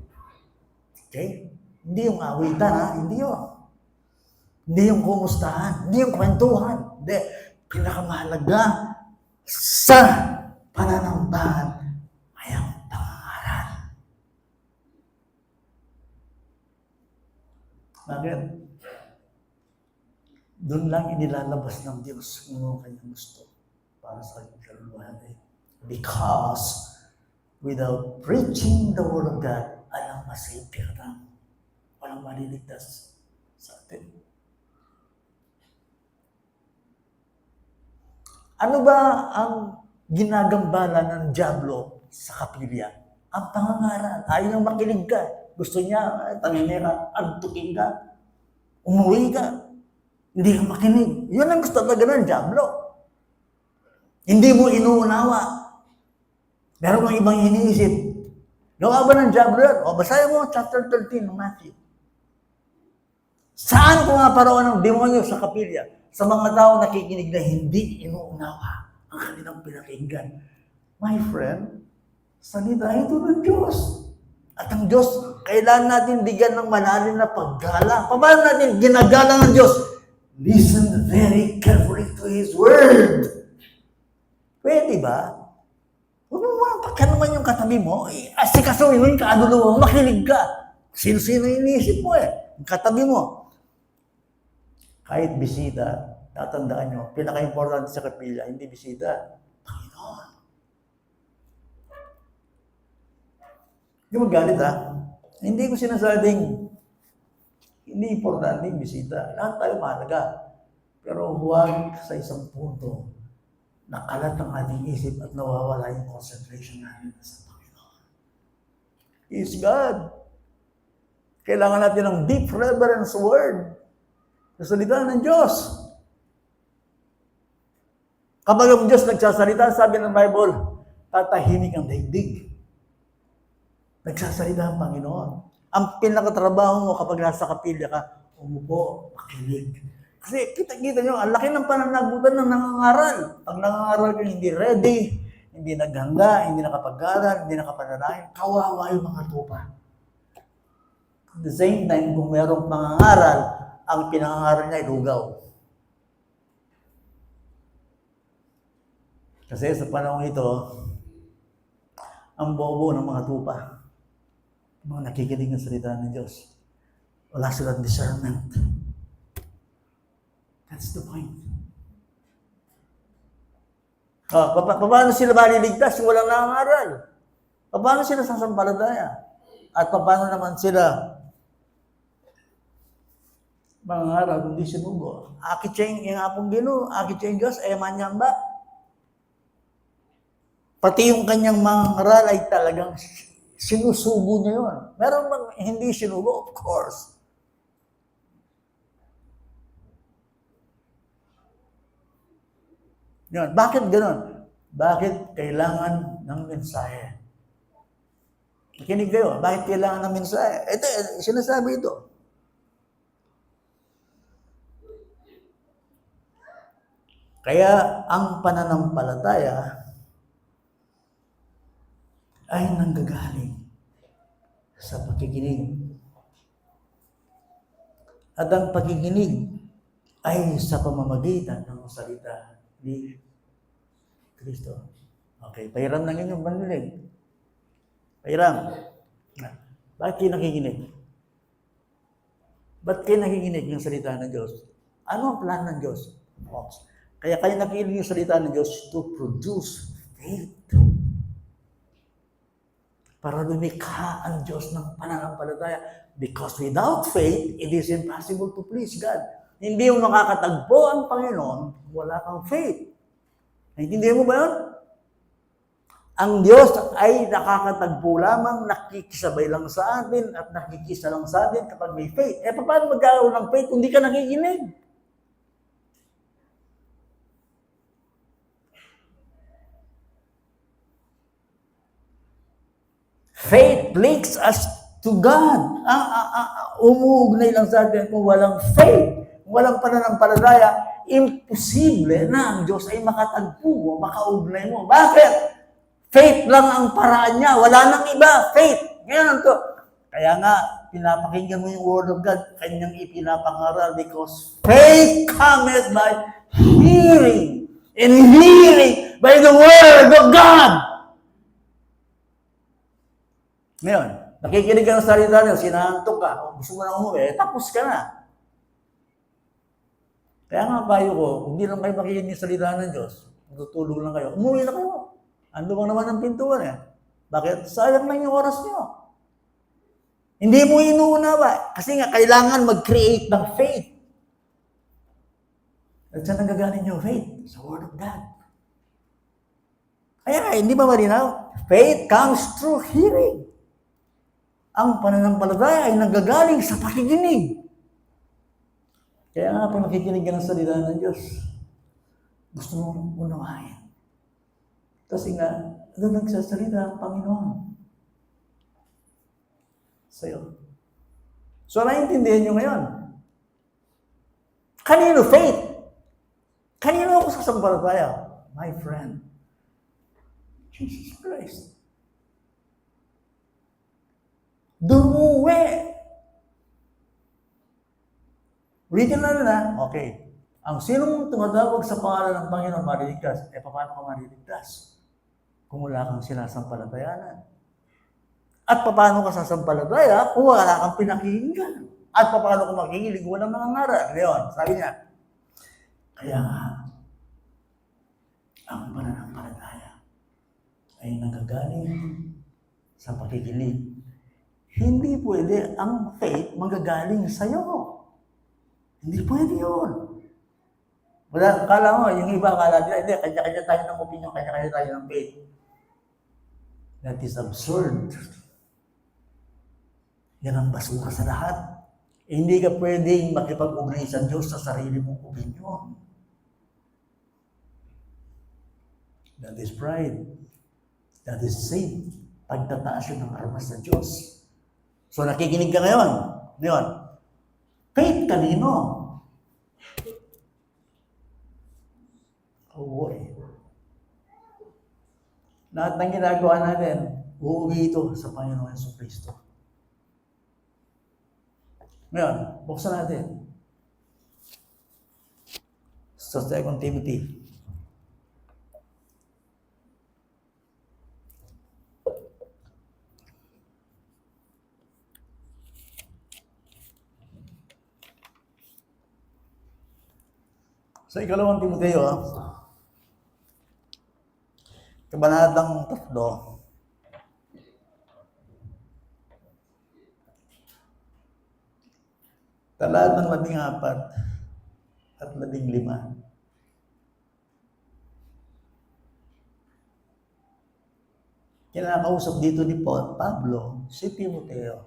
Okay? Hindi yung awitan, ha? Hindi yun. Hindi yung kumustahan, hindi yung kwentuhan. Hindi. Pinakamahalaga sa pananambahan ay ang pangangaral. Bakit? Doon lang inilalabas ng Diyos kung ano kanyang gusto para sa kanyang kaluluwa. Because without preaching the Word of God, alam masipir lang. Walang maliligtas sa atin. Ano ba ang ginagambala ng dyablo sa kapilya? Ang pangangaral. Ayaw niyang makinig ka. Gusto niya, tanginin ka, antukin ka, umuwi ka. Hindi ka makinig. Yun ang gusto talaga ng dyablo. Hindi mo inuunawa. Meron kang ibang iniisip. Gawa ba ng dyablo yan? O, basahin mo chapter 13 ng Matthew. Saan pumaparoon ng demonyo sa kapilya? Sa mga tao nakikinig na hindi inuunawa ang kanilang pinakinggan. My friend, salita ito ng Diyos. At ang Diyos, kailangan natin bigyan ng malalim na paggalang. Paano natin ginagalang ng Diyos? Listen very carefully to His Word. Pwede ba? Huwag mo mapagka naman yung katabi mo. Asikasuhin mo yung kaaduluwa mo, makinig ka. Sino-sino iniisip mo yung katabi mo. Kahit bisita, tatandaan nyo, pinaka-importante sa kapilya, hindi bisita, Panginoon. Hindi magalit Hindi ko sinasabing hindi importante yung bisita. Lahat tayo mahalaga. Pero huwag sa isang punto nakalat ang ating isip at nawawala yung concentration natin sa Panginoon. He is God. Kailangan natin ng deep reverence word. Sa salita ng Diyos. Kapag ang Diyos nagsasalita, sabi ng Bible, tatahimik ang daigdig. Nagsasalita ang Panginoon. Ang pinakatrabaho mo kapag nasa kapilya ka, umupo, makinig. Kasi kita-kita nyo, ang laki ng pananagutan ng nangangaral. Pag nangangaral ka hindi ready, hindi naghanga, hindi nakapag-aral, hindi nakapanalangin, kawawa yung mga tupa. At the same time, kung mayroong mangangaral, ang pinangangaral niya ay lugaw. Kasi sa panahon ito, ang bobo ng mga tupa, mga nakikinig ng salita ng Diyos, wala silang discernment. That's the point. Paano sila maliligtas kung walang nangangaral? Paano sila sasampalataya? At paano naman sila mangangaral kundi sinugo? Akit siya yung apong Ginoo, akit siya yung Diyos, manyang ba? Pati yung kanyang mangangaral ay talagang sinusugo niya yun. Meron bang hindi sinugo? Of course. Yun. Bakit gano'n? Bakit kailangan ng mensahe? Nakinig kayo, bakit kailangan ng mensahe? Ito, sinasabi ito. Kaya ang pananampalataya ay nanggagaling sa pakikinig. At ang pakikinig ay sa pamamagitan ng salita ni Kristo. Okay, pahiram ng inyong pandinig. Pahiram. Bakit kayo nakikinig? Ba't kayo nakikinig ng salita ng Diyos? Ano ang plan ng Diyos? Kaya kayo nakikinig ng salita ng Diyos to produce faith. Para lumikha ang Diyos ng pananampalataya. Because without faith, it is impossible to please God. Hindi mo makakatagpo ang Panginoon kung wala kang faith. Naintindihan mo ba yun? Ang Diyos ay nakakatagpo lamang, nakikisabay lang sa atin at nakikisa lang sa atin kapag may faith. Eh, paano magkakaroon ng faith kung hindi ka nakikinig? Faith links us to God. Umuugnay lang sa atin kung walang faith, kung walang pananampalataya, imposible na ang Diyos ay makatagpo mo, makaugnay mo. Bakit? Faith lang ang paraan niya. Wala nang iba. Faith. Ngayon to. Kaya nga, pinapakinggan mo yung Word of God, kanyang ipinapangaral because faith cometh by hearing, and hearing by the Word of God. Ngayon, nakikinig ka ng salita niyo, sinahantok ka, o gusto mo na umuwi, tapos ka na. Kaya nga payo ko, hindi lang kayo makikinig ng salita ng Diyos, tutulog lang kayo, umuwi na kayo. Ando bang naman ang pintuan eh? Bakit? Sayang lang yung oras niyo. Hindi mo inuunawa. Kasi nga, kailangan mag-create ng faith. At saan nanggagaling yung faith? Sa Word of God. Kaya hindi ba malinaw? Faith comes through hearing. Ang pananampalataya ay nanggagaling sa pakikinig. Kaya nga, pag makikinig ka ng salita ng Diyos, gusto mong unawain. Kasi nga, doon nagsasalita ang Panginoon sa'yo. So, naiintindihan nyo ngayon. Kanino faith? Kanino ako sasampalataya? My friend, Jesus Christ. Dumuwi. Ulitin na, okay. Ang sinong tumatawag sa pangalan ng Panginoon mariligtas, paano ka mariligtas? Kung wala kang sinasampalatayanan. At paano ka sasampalataya kung wala kang pinakinggan? At paano ka makikinig kung walang nangangaral? Ngayon, sabi niya, kaya nga, ang pananampalataya ay nagagaling sa pakikinig. Hindi pwede ang faith magagaling sa'yo. Hindi pwede yun. Wala, kala mo, yung iba, kala nila, hindi, kanya-kanya tayo ng opinion, kanya-kanya tayo ng faith. That is absurd. Yan ang basura sa lahat. Hindi ka pwedeng makipag-ugnay sa Diyos sa sarili mong opinion. That is pride. That is sin. Pagtataas yun ng armas sa Diyos. So nakikinig ka ngayon. Ngayon, faith kanino? Oh boy. Lahat ng ginagawa natin, uuwi ito sa Panginoon Jesucristo. Ngayon, buksan natin. Sa 2 Timothy. Sa ikalawang Timoteo, kabanatang 3, talatang 14 at 15. Kinakausap dito ni Pablo si Timoteo.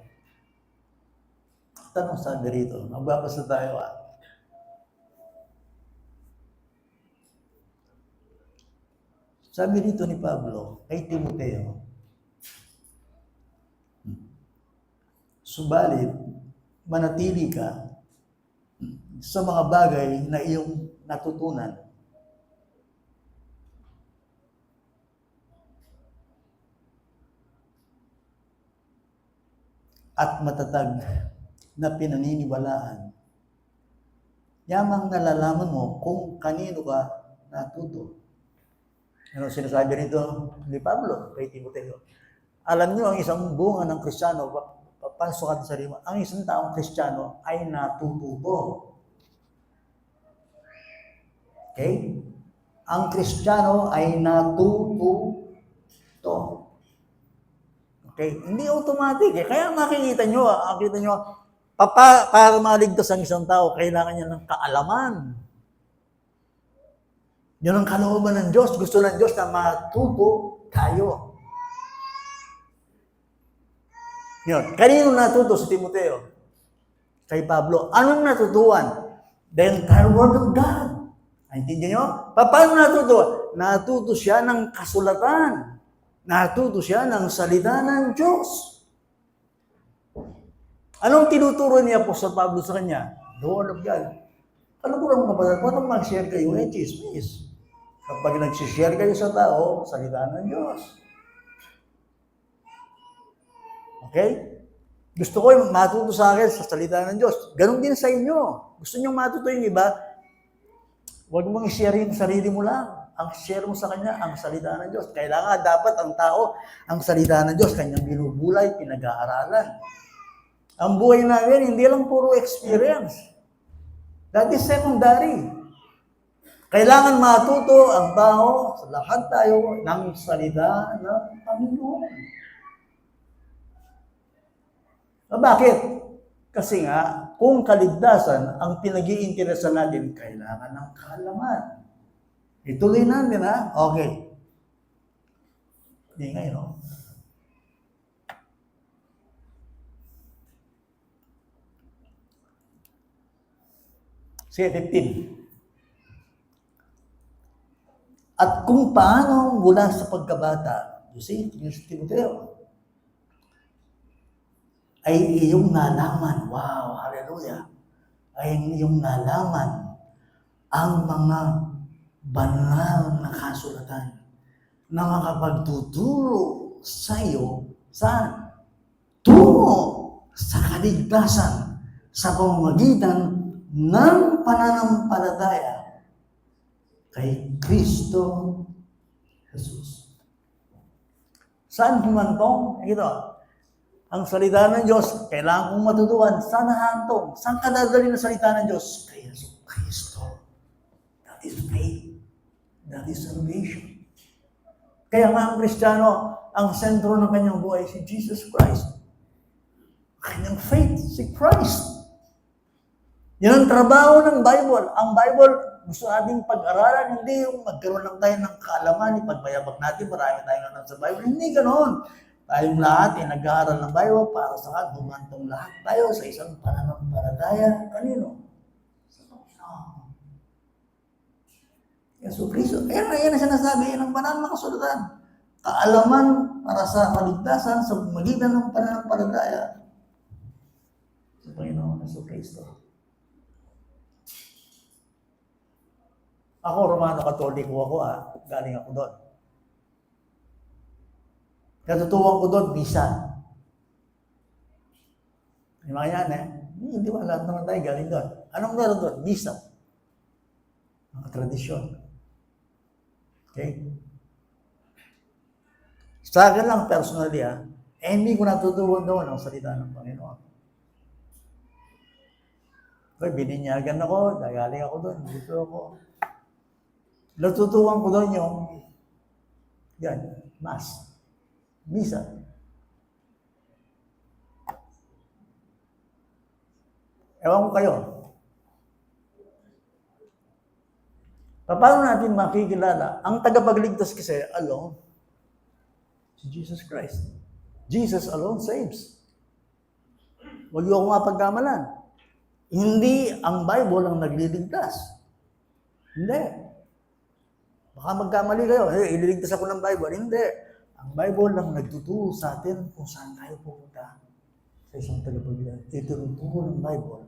Tanong sabi rito, magbabasa tayo Sabi dito ni Pablo kay Timoteo, subalit, manatili ka sa mga bagay na iyong natutunan. At matatag na pinaniniwalaan. Yamang nalalaman mo kung kanino ka natuto. Ano sinasabi nito ni Pablo kay Timoteo? Alam niyo, ang isang bunga ng Kristiyano, papasokan sa sarili mo, ang isang taong Kristiyano ay natututo. Okay? Ang Kristiyano ay natututo. Okay? Hindi automatic. Kaya makikita nyo, para maligtas ang isang tao, kailangan niya ng kaalaman. Yun ang kalooban ng Diyos. Gusto ng Diyos na matuto tayo. Yun. Kanino natuto si Timoteo? Kay Pablo. Anong natutuan? The entire Word of God. Naintindihan nyo? Paano natuto? Natuto siya ng kasulatan. Natuto siya ng salita ng Diyos. Anong tinuturo ni Apostol Pablo sa kanya? The Word of God. Alam mo naman kapatid, kung mag-share kayo, chismis. Kapag nag-share kayo sa tao, salita ng Diyos. Okay? Gusto ko yung matuto sa akin sa salita ng Diyos. Ganon din sa inyo. Gusto nyo matuto yung iba, huwag mong i-share yung sarili mo lang. Ang share mo sa kanya, ang salita ng Diyos. Kailangan dapat ang tao, ang salita ng Diyos, kanyang binubulay, pinag-aaralan. Ang buhay namin, hindi lang puro experience. That is secondary. Kailangan matuto ang tao, sa lahat tayo, ng salita ng Panginoon. Bakit? Kasi nga, kung kaligtasan ang pinag-iinteresan natin, kailangan ng kaalaman. Ituloy natin, ha? Okay. Hindi ngayon, no? Sige, 15. At kung paano mula sa pagkabata, you see, Timoteo, ay iyong nalaman, wow, hallelujah, ay iyong nalaman ang mga banal na kasulatan na makapagtuturo sa iyo saan? Tungo sa kaligtasan sa pamamagitan ng pananampalataya kay Kristo Jesus. Saan humantong? Ito, ang salita ng Diyos, kailangan kong matutuan. Saan hahantong? Saan ka dadalhin ng salita ng Diyos? Kay Jesus Kristo. That is faith. That is salvation. Kaya nga ang Kristiyano, ang sentro ng kanyang buhay si Jesus Christ. Kanyang faith, si Christ. Yan ang trabaho ng Bible. Ang Bible, gusto nating pag-aralan, hindi yung magkaroon lang tayo ng kaalaman, ipagmayabag natin, marami tayong alam sa Bible. Hindi ganoon. Tayong lahat ay nag-aaral ng Bible para sa lahat, bumantong lahat tayo sa isang pananampalataya. Kanino? Sa Panginoon. Yesu Cristo. Yan ang sinasabi, yan ang banal na kasulatan. Kaalaman para sa kaligtasan sa magitan ng pananampalataya sa Panginoon Yesu Cristo. Ako, Romano Katoliko ako, galing ako doon. Katutuwang ko doon, misa. Yung mga yan, hindi ba lahat naman tayo galing doon? Anong meron doon? Misa. Mga tradisyon. Okay? Sa akin lang, personally, hindi ko natutuwan doon ang salita ng Panginoon. Okay, bininyagan ako, galing ako doon, dito ako. Natutuwan ko doon yung, yan, Mass. Misa. Ewan ko kayo. Paano natin makikilala? Ang tagapagligtas kasi, alone, si Jesus Christ. Jesus alone saves. Huwag yung mapagkamalan. Hindi ang Bible ang nagliligtas. Hindi. Baka magkamali kayo. Ililigtas ako ng Bible. Hindi. Ang Bible lang nagtuturo sa atin kung saan tayo pupunta sa isang tagapagligtas. Itinuturo ng Bible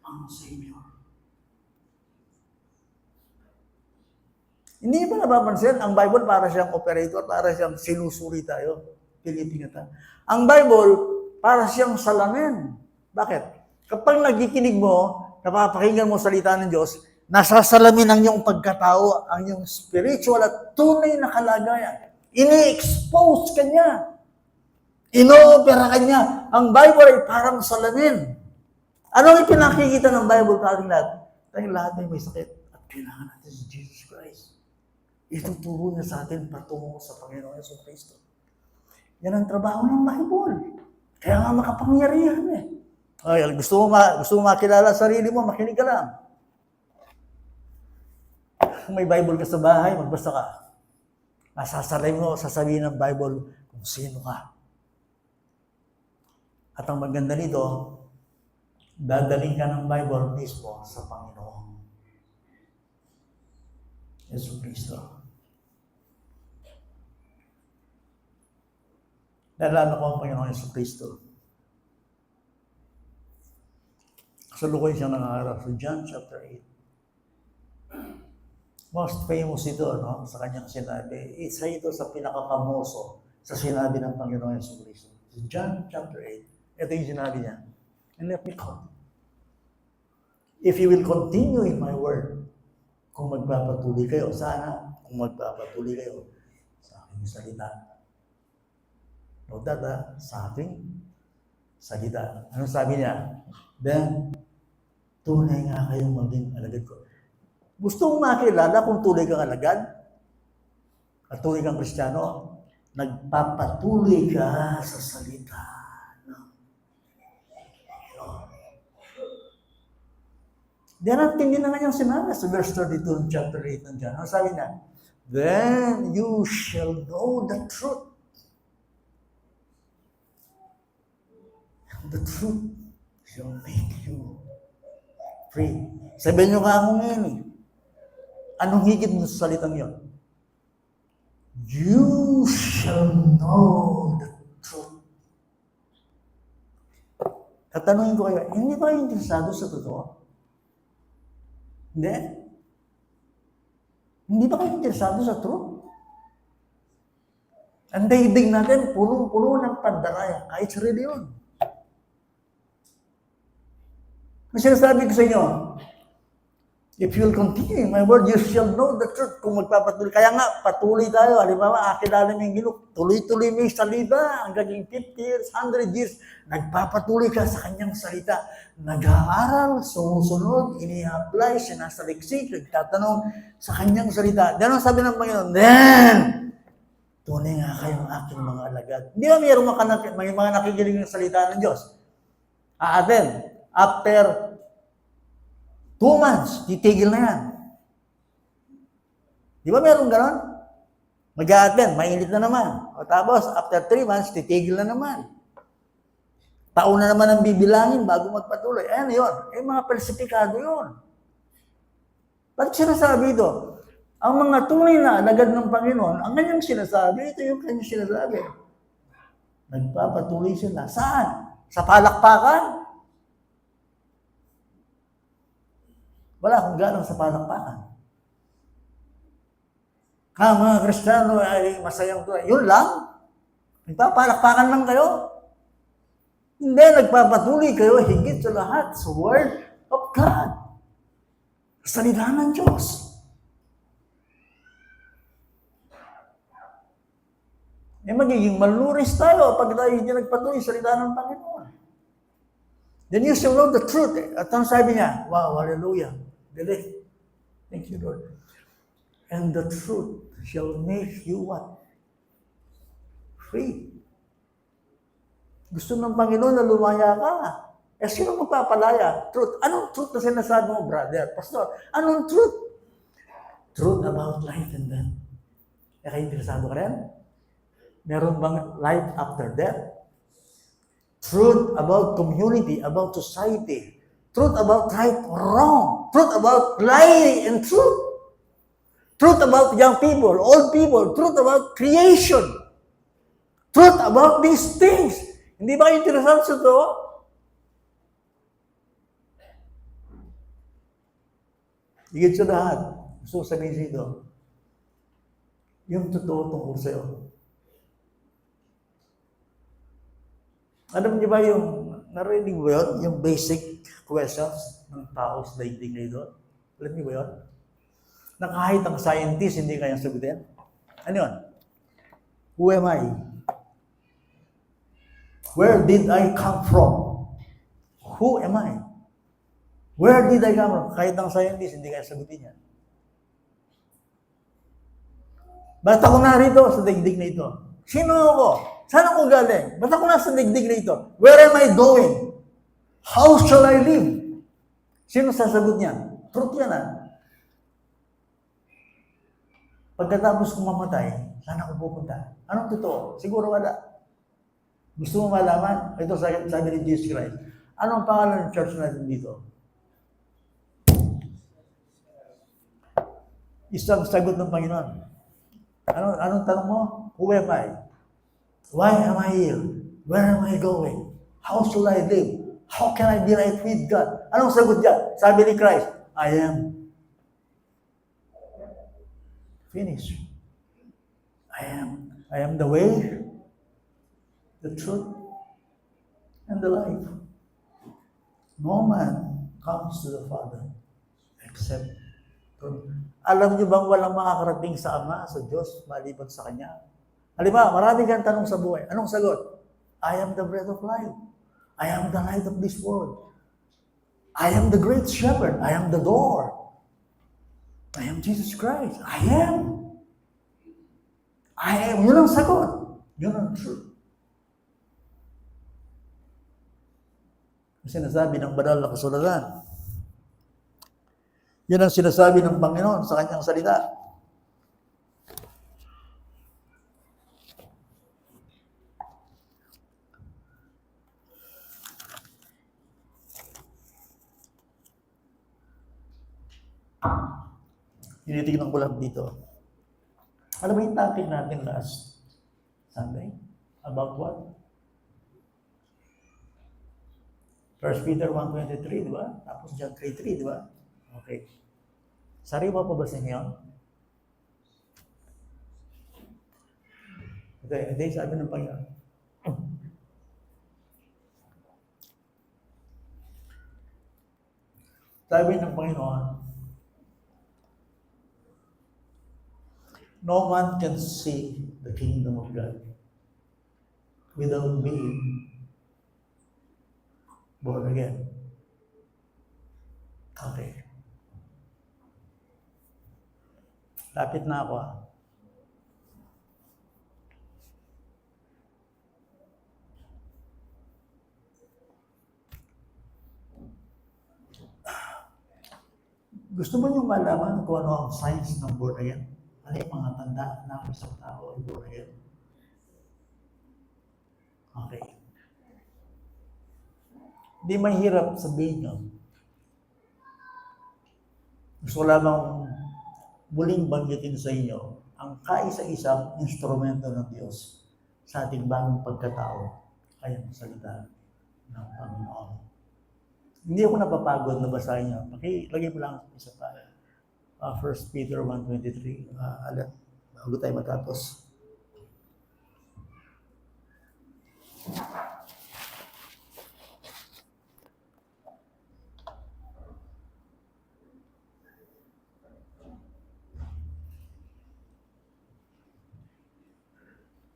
ang Savior. Hindi ba napapansin? Ang Bible para siyang operator, para siyang sinusuri tayo. Pilitin tayo. Ang Bible para siyang salamin. Bakit? Kapag nagkikinig mo, napapakinggan mo salita ng Diyos, nasasalamin ang iyong pagkatao, ang iyong spiritual at tunay na kalagayan. Ini-expose ka niya. Ino-opera ka niya. Ang Bible ay parang salamin. Anong ipinakikita ng Bible sa ating lahat? Tayong lahat ay may sakit at kailangan natin si Jesus Christ. Ituturo niya sa atin patungo sa Panginoon Yesu Cristo. Yan ang trabaho ng Bible. Kaya nga makapangyarihan Ay, gusto mo makilala sarili mo, makinig ka lang. Kung may Bible ka sa bahay, magbasa ka. Masasalay mo, sasabihin ng Bible kung sino ka. At ang maganda nito, dadaling ka ng Bible mismo sa Panginoon. Yesu Cristo. Naalala ko ang Panginoon Yesu Cristo. Kasalukuyan siyang nangaral sa John chapter 8. Most famous ito, no? Sa kanyang sinabi. Isa ito sa pinakakamoso sa sinabi ng Panginoon Yesu Cristo. John chapter 8. Ito yung sinabi niya. And let me quote. If you will continue in my word, kung magpapatuloy kayo, sana, kung magpapatuloy kayo sa aking salita. No, sa aking salita. Anong sabi niya? Then, tunay nga kayong maging alagad ko. Gusto mong makilala kung tunay kang alagad? At tunay kang Kristiyano? Nagpapatuloy ka sa salita. Diyan ang tindi na kanyang sinabi sa verse 32 ng chapter 8 ng John. Ang sabi niya, then you shall know the truth. The truth shall make you free. Sabihin nyo ka ako ngayon eh. Anong higit mo sa salitang yun? You shall know the truth. Tatanungin ko kayo, hindi ba kayo interesado sa totoo? Hindi? Hindi ba kayo interesado sa truth? Ang daigdig natin, puno-puno ng pandaraya, kahit sa reliyon. Ang sinasabi ko sa inyo, if you'll continue in my word, you shall know the truth. Kung magpapatuloy, kaya nga, patuloy tayo. Halimbawa, akilala mo yung Ginoo, tuloy-tuloy mo yung salita, hanggang 50 years, 100 years, nagpapatuloy ka sa kanyang salita. Nag-aaral, sumusunod, ini-apply, sinasaliksik, nagtatanong sa kanyang salita. Then, ang sabi ng Panginoon, then, tunay nga kayong aking mga alagad. Hindi ba may mga nakikinig ng salita ng Diyos? Aaten, after 2 months, titigil na yan. Di ba meron ganon? Mag-a-attend, mainit na naman. O tapos, after 3 months, titigil na naman. Taon na naman ang bibilangin bago magpatuloy. Ayan yun. Mga persipikado yun. Bakit sinasabi ito? Ang mga tunay na alagad ng Panginoon, ang kanyang sinasabi, ito yung kanyang sinasabi. Nagpapatuloy sila. Saan? Sa palakpakan? Wala akong ganang sa palakpakan. Mga Kristiyano ay masayang tuwa. Yun lang? Nagpapalakpakan lang kayo? Hindi, nagpapatuloy kayo higit sa lahat sa Word of God. Salita ng Diyos. Magiging maluris tayo pag tayo hindi nagpatuloy sa salita ng Panginoon. Then you shall know the truth. At ang sabi niya, wow, hallelujah. Thank you, Lord. And the truth shall make you what? Free. Gusto ng Panginoon na lumaya ka. Sino magpapalaya? Truth. Anong truth na sinasabi mo, brother? Pastor, anong truth? Truth about life and death. Kaya interesado ka rin? Meron bang life after death? Truth about community, about society. Truth about right or wrong. Truth about lie and truth. Truth about young people, old people. Truth about creation. Truth about these things. Hindi ba kayo interesado sa ito? Higit sa lahat, gusto ko sabihin dito, yung totoo tungkol sa'yo. Alam niyo ba yung, narinig mo yun? Yung basic questions ng tao sa daigdig na ito? Alam niyo ba yun? Na kahit ang scientist hindi kayang sagutin? Ano yun? Who am I? Where did I come from? Who am I? Where did I come from? Kahit ang scientist hindi kayang sagutin yan. Ba't ako narito sa daigdig na ito? Sino ako? Saan ako galing? Ba't ako nasa daigdig na ito? Where am I going? How shall I live? Sino sasagot niyan? Truth yan ah. Pagkatapos kong mamatay, saan ako pupunta? Anong totoo? Siguro wala. Gusto mo malaman? Ito sabi ni Jesus Christ. Anong pangalan ng church natin dito? Isang sagot ng Panginoon. Anong tanong mo? Who am I? Why am I here? Where am I going? How should I live? How can I be right with God? Anong sagot dyan? Sabi ni Christ, I am. Finish. I am. I am the way, the truth, and the life. No man comes to the Father except through me. Alam niyo bang walang makakarating sa Ama, sa Diyos, maliban sa Kanya? Halimbawa, marami kang tanong sa buhay. Anong sagot? I am the bread of life. I am the light of this world. I am the great shepherd. I am the door. I am Jesus Christ. I am. I am. Yun ang sagot. Yun ang truth. Sinasabi ng banal na kasulatan. Yan ang sinasabi ng Panginoon sa kanyang salita. Tinitignan ko lang dito. Ano ba yung topic natin last Sunday? About what? 1 Peter 1:23, di ba? Tapos John 3:3, di ba? Okay. Sariwa pa ba sa inyo? Okay, hindi, sabi ng Panginoon. Sabi ng Panginoon, no man can see the kingdom of God without being born again. Okay. Lapit na ako. Gusto mo niyong malaman kung ano ang signs ng born again? Ano yung mga tanda na isang tao ay born again? Okay. Hindi mahirap sabihin nyo. Gusto lamang muling banggitin sa inyo ang kaisa-isang instrumento ng Diyos sa ating bagong pagkatao ay ang salita ng Panginoon. Hindi ako napapagod na basahin nyo. Lagay mo lang isa pa. 1 Peter 1:23. Bago tayo matapos.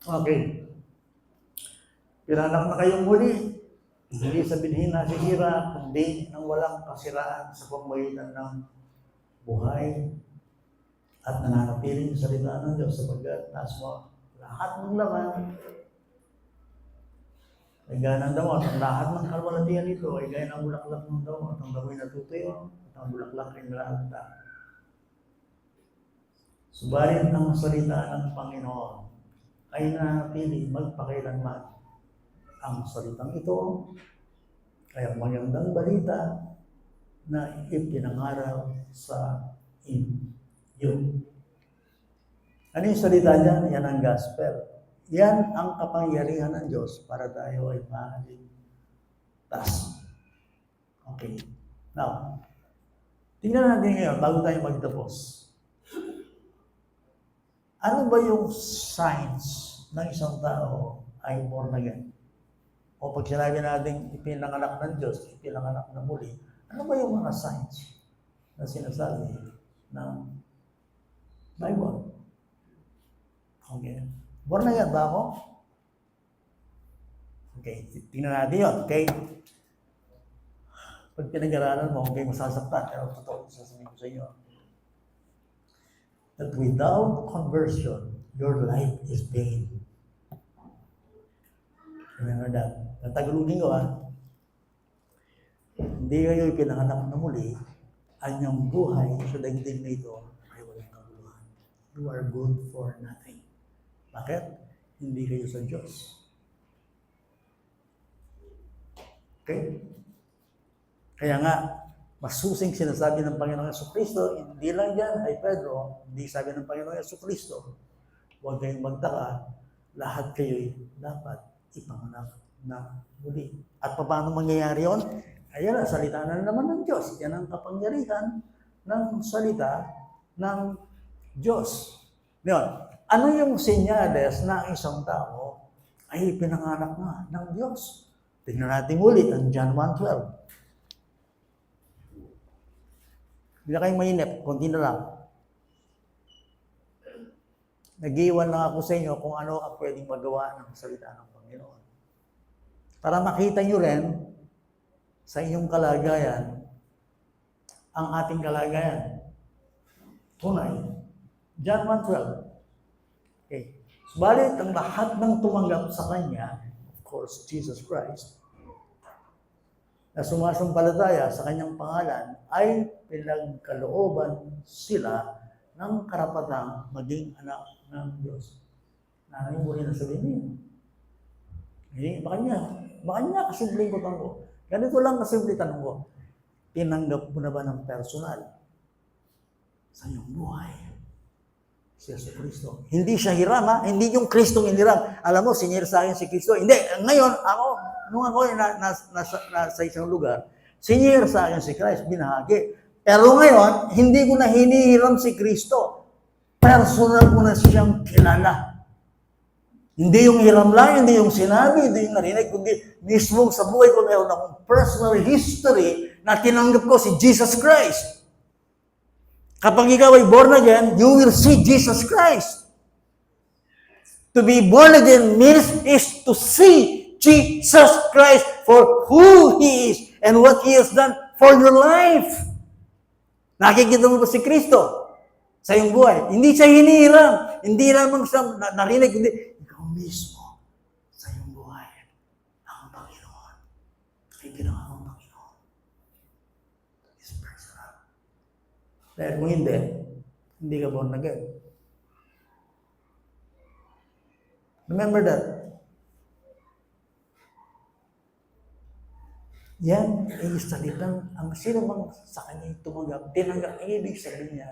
Okay. Pinanak na kayong muli. Hindi sa binhin nasisira, kundi nang walang kasiraan sa pamagitan ng buhay at nananatiling salita ng Diyos sapagkat nasa mo lahat ng laman ay gaya ng damot. Ang lahat ng kalwalatian nito ay gaya ng bulaklak ng damot. Ang damoy natutuyo at ang bulaklak ay nalalanta. Subalit ang salita ng Panginoon ay nanatili magpakailanman. Ang salitang ito ay ang magandang balita na ipinangaral sa inyo. Ano yung salita niyan? Yan ang gospel. Yan ang kapangyarihan ng Diyos para tayo ay maligtas. Okay. Now, tingnan natin ngayon bago tayo magtapos. Ano ba yung signs ng isang tao ay born again? O pag sinabi natin ipinanganak ng Diyos, ipinanganak na muli, ano ba yung mga signs na sinasabi ng Bible? Okay. Born again ba ako? Okay, tingnan natin yun, okay? Pag pinag-aralan mo, okay, masasaktan, pero totoo, sasabihin ko sa inyo. That without conversion, your life is vain. Remember that. Natagalugin ko hindi kayo ipinanganak na muli, ang iyong buhay sa daigdig na ito ay walang kabuluhan. You are good for nothing. Bakit? Hindi kayo sa Diyos. Okay? Kaya nga, masusing sinasabi ng Panginoong Jesucristo, hindi lang yan ay Pedro, hindi sabi ng Panginoong Jesucristo, huwag kayong magtaka, lahat kayo'y dapat ipanganak na muli. At paano mangyayari yun? Ayan, salita na naman ng Diyos. Yan ang kapangyarihan ng salita ng Diyos. Ngayon, ano yung senyales na isang tao ay pinanganak na ng Diyos? Tingnan natin ulit ang John 1:12. Hindi na kayong mainip, konti na lang. Nag-iwan lang ako sa inyo kung ano ang pwedeng magawa ng salita ng Panginoon. Para makita nyo rin sa inyong kalagayan, ang ating kalagayan. Tunay. John 1:12. Okay. Subalit, ang lahat ng tumanggap sa Kanya, of course, Jesus Christ, na sumasampalataya sa Kanyang pangalan, ay pinagkalooban sila ng karapatang maging anak ng Diyos. Nanay mo rin ang sabihin niyo. Baka niya kasimpleng ko tanong ko. Ganito lang kasimpleng tanong ko. Tinanggap mo na ba ng personal sa iyong buhay si Yesu Cristo? Hindi siya hiram, ha? Hindi yung Kristong iniram. Alam mo, sinyer sa akin si Kristo. Hindi. Ngayon, nung ako nasa isang lugar, sinyer sa akin si Christ, binahagi. Pero ngayon, hindi ko na hinihiram si Kristo. Personal ko na siyang kilala. Hindi yung hiram lang, hindi yung sinabi, hindi yung narinig, kundi mismo sa buhay ko meron akong personal history na tinanggap ko si Jesus Christ. Kapag ikaw ay born again, you will see Jesus Christ. To be born again means is to see Jesus Christ for who He is and what He has done for your life. Nakikita mo ba si Kristo sa iyong buhay? Hindi siya hinihiram. Hindi lamang siya narinig, kundi ikaw mismo sa iyong buhay. Ang Panginoon. Ay ginawa ng Panginoon. Is personal. Dahil kung hindi ka born again. Remember that. Yan ay salitang, ang sino bang sa kanya tumanggap, tinanggap, ay ibig sabihin niya,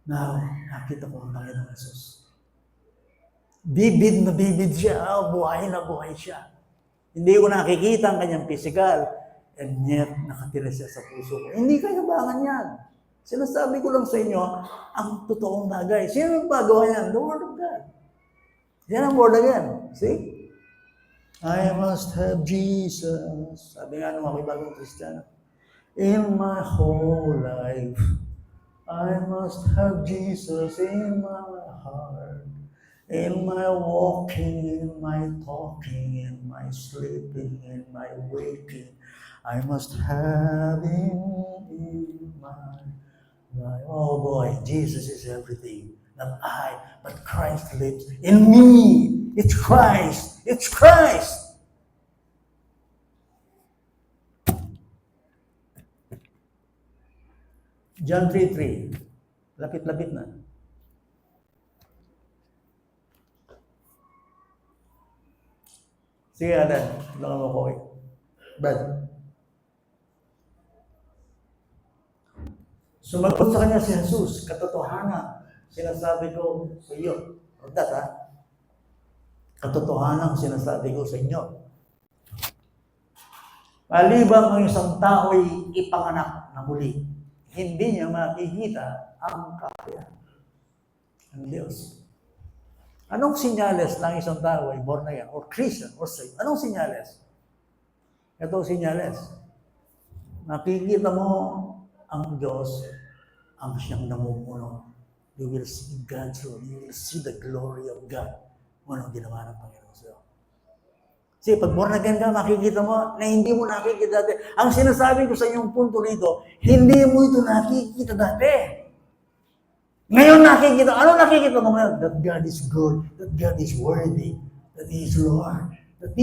now, nakita ko ang Panginoong Jesus. Bibid na bibid siya, buhay na buhay siya. Hindi ko nakikita ang kanyang physical, and yet, nakatira siya sa puso ko. Hindi kayo bangan yan. Sinasabi ko lang sa inyo, ang totoong bagay. Sino magawa yan? The Word of God. Yan ang Word again. See? I must have Jesus. Sabi nga nung ako'y bagong Kristiyano. In my whole life, I must have Jesus in my heart. In my walking, in my talking, in my sleeping, in my waking, I must have Him in my life. Oh boy, Jesus is everything. Not I, but Christ lives in me. It's Christ. It's Christ. John 3:3. Lapit-lapit na. Sige, Adan. Tulungan mo ko. Brad. Sumagot sa kanya si Jesus, katotohanan. Sinasabi ko sa iyo. O that, ha? Katotohanan sinasabi ko sa inyo. Malibang ang isang tao'y ipanganak na muli, hindi niya makikita ang kaya ng Diyos. Anong sinyales ng isang tao ay born again, or Christian, or saved? Anong sinyales? Ito sinyales. Nakikita mo ang Diyos, ang siyang namumuno. You will see God's rule. You will see the glory of God. Kung anong ginawa ng Panginoon sa'yo. Kasi pag born again ka, makikita mo na hindi mo nakikita dati. Ang sinasabi ko sa inyong punto rito, hindi mo ito nakikita dati. Ngayon nakikita. Ano nakikita mo ngayon? That God is good. That God is worthy. That He is Lord. That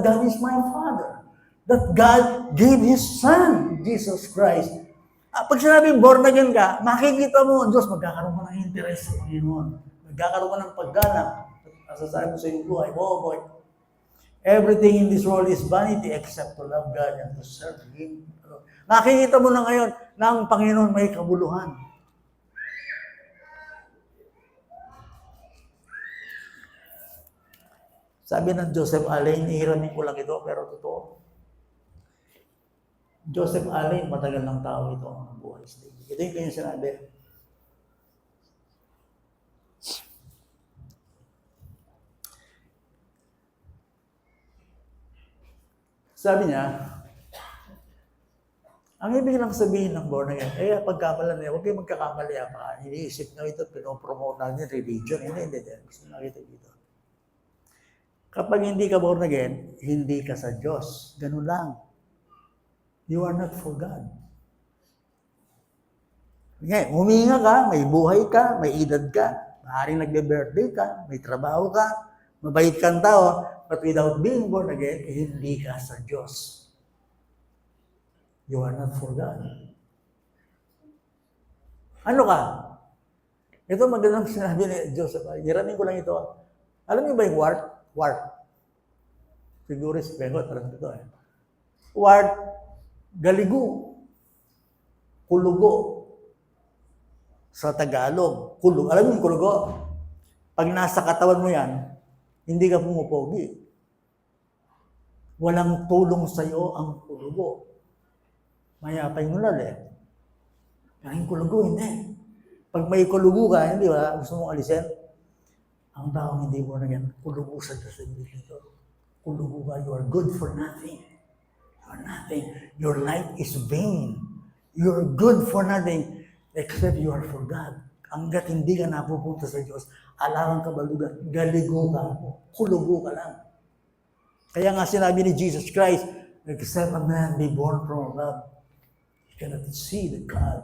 God is my Father. That God gave His Son, Jesus Christ, Pag sinabing born again ka, makikita mo, Diyos, magkakaroon ka ng interest sa Panginoon. Magkakaroon ka ng paggana. Masasabi mo sa iyong buhay, oh boy, everything in this world is vanity except to love God and to serve Him. Nakikita mo na ngayon na ang Panginoon may kabuluhan. Sabi ng Joseph Allen, ihiramin ko lang ito, pero totoo. Joseph Allen, matagal ng tao ito ang buhay sa daigdig. Ito yung kanyang sinabi. Sabi niya, ang ibig lang sabihin ng born again, pagkamalan niya, huwag kayo magkakamali pa. Iniisip nyo ito, pinopromote natin religion. Hindi. Gusto nakita dito. Kapag hindi ka born again, hindi ka sa Diyos. Ganun lang. You are not for God. Ngayon, huminga ka, may buhay ka, may edad ka, maaaring nagbe-birthday ka, may trabaho ka, mabait kang tao, but without being born again, hindi ka sa Diyos. You are not for God. Ano ka? Ito magandang sinabi ni Joseph. Hiramin ko lang ito. Alam niyo ba yung wart? Siguro ispegot, alam ito eh. Wart, galigo, kulugo. Sa Tagalog, kulog. Alam mo yung kulugo? Pag nasa katawan mo yan, hindi ka pumupogi. Walang tulong sa'yo ang kulugo. Mayapay mo lalo eh. Pero yung kulugo, hindi. Pag may kulugo ka, hindi ba? Gusto mong alisin? Ang taong hindi mo na yan, kulugo sa Diyos. Kulugo ka, you are good for nothing. You are nothing. Your life is vain. You are good for nothing. Except you are for God. Hanggat hindi ka napupunta sa Diyos, alarang ka balugan, galigo ka, kulugo ka lang. Kaya nga sinabi ni Jesus Christ, except a man be born from above, he cannot see the God.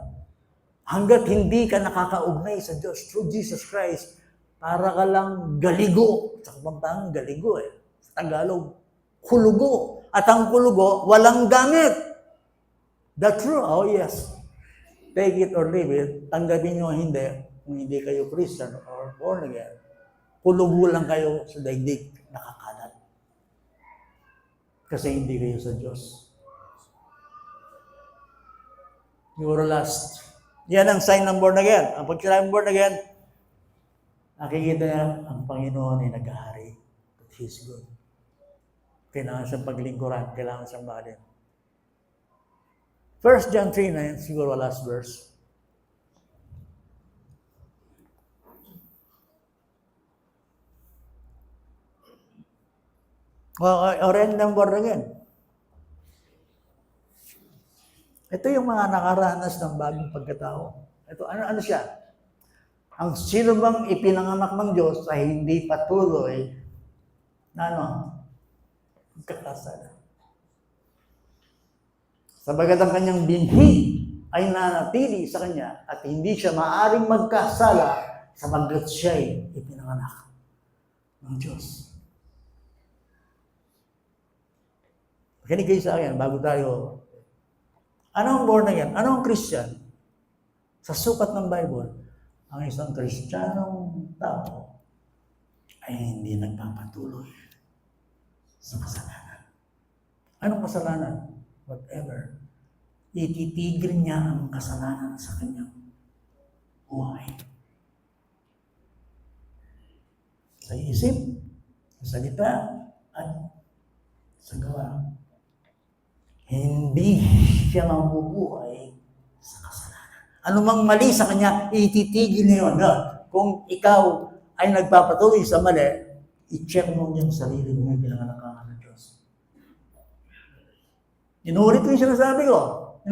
Hanggat hindi ka nakakaugnay sa Diyos through Jesus Christ, para ka lang galigo. Sa Kapampangan, galigo eh. Sa Tagalog, kulugo. At ang kulugo, walang gamit. The true, oh yes. Take it or leave it, tanggapin nyo hindi, kung hindi kayo Christian or born again, kulugo lang kayo sa daigdig, nakakalat. Kasi hindi kayo sa Diyos. Siguro last. Yan ang sign ng born again. Ang pagkakita born again, nakikita niya ang Panginoon ay naghahari. But He's good. Kailangan siyang paglingkuran, kailangan siyang mahalin. 1 John 3:9, siguro last verse. Already ng born again. Ito yung mga nakaranas ng bagong pagkatao. Ito, ano siya? Ang sino bang ipinanganak ng Diyos ay hindi patuloy na magkakasala. Sabagat ang kanyang binhi ay nanatili sa kanya at hindi siya maaaring magkasala sabagat siya'y ipinanganak ng Diyos. Makinig kayo sa akin bago tayo. Ano ang born again? Ano ang Christian? Sa sukat ng Bible, ang isang Kristiyanong tao ay hindi nagpapatuloy sa kasalanan. Anong kasalanan? Whatever, ititigil niya ang kasalanan sa kanyang buhay. Sa isip, sa salita, at sa gawa. Hindi siya mabubuhay sa kasalanan. Anumang mali sa kanya, ititigil niya yun. Kung ikaw ay nagpapatuloy sa mali, i-check mo yung sarili mo yung pinanganak ng Diyos. Inuulit ko yung sinasabi ko.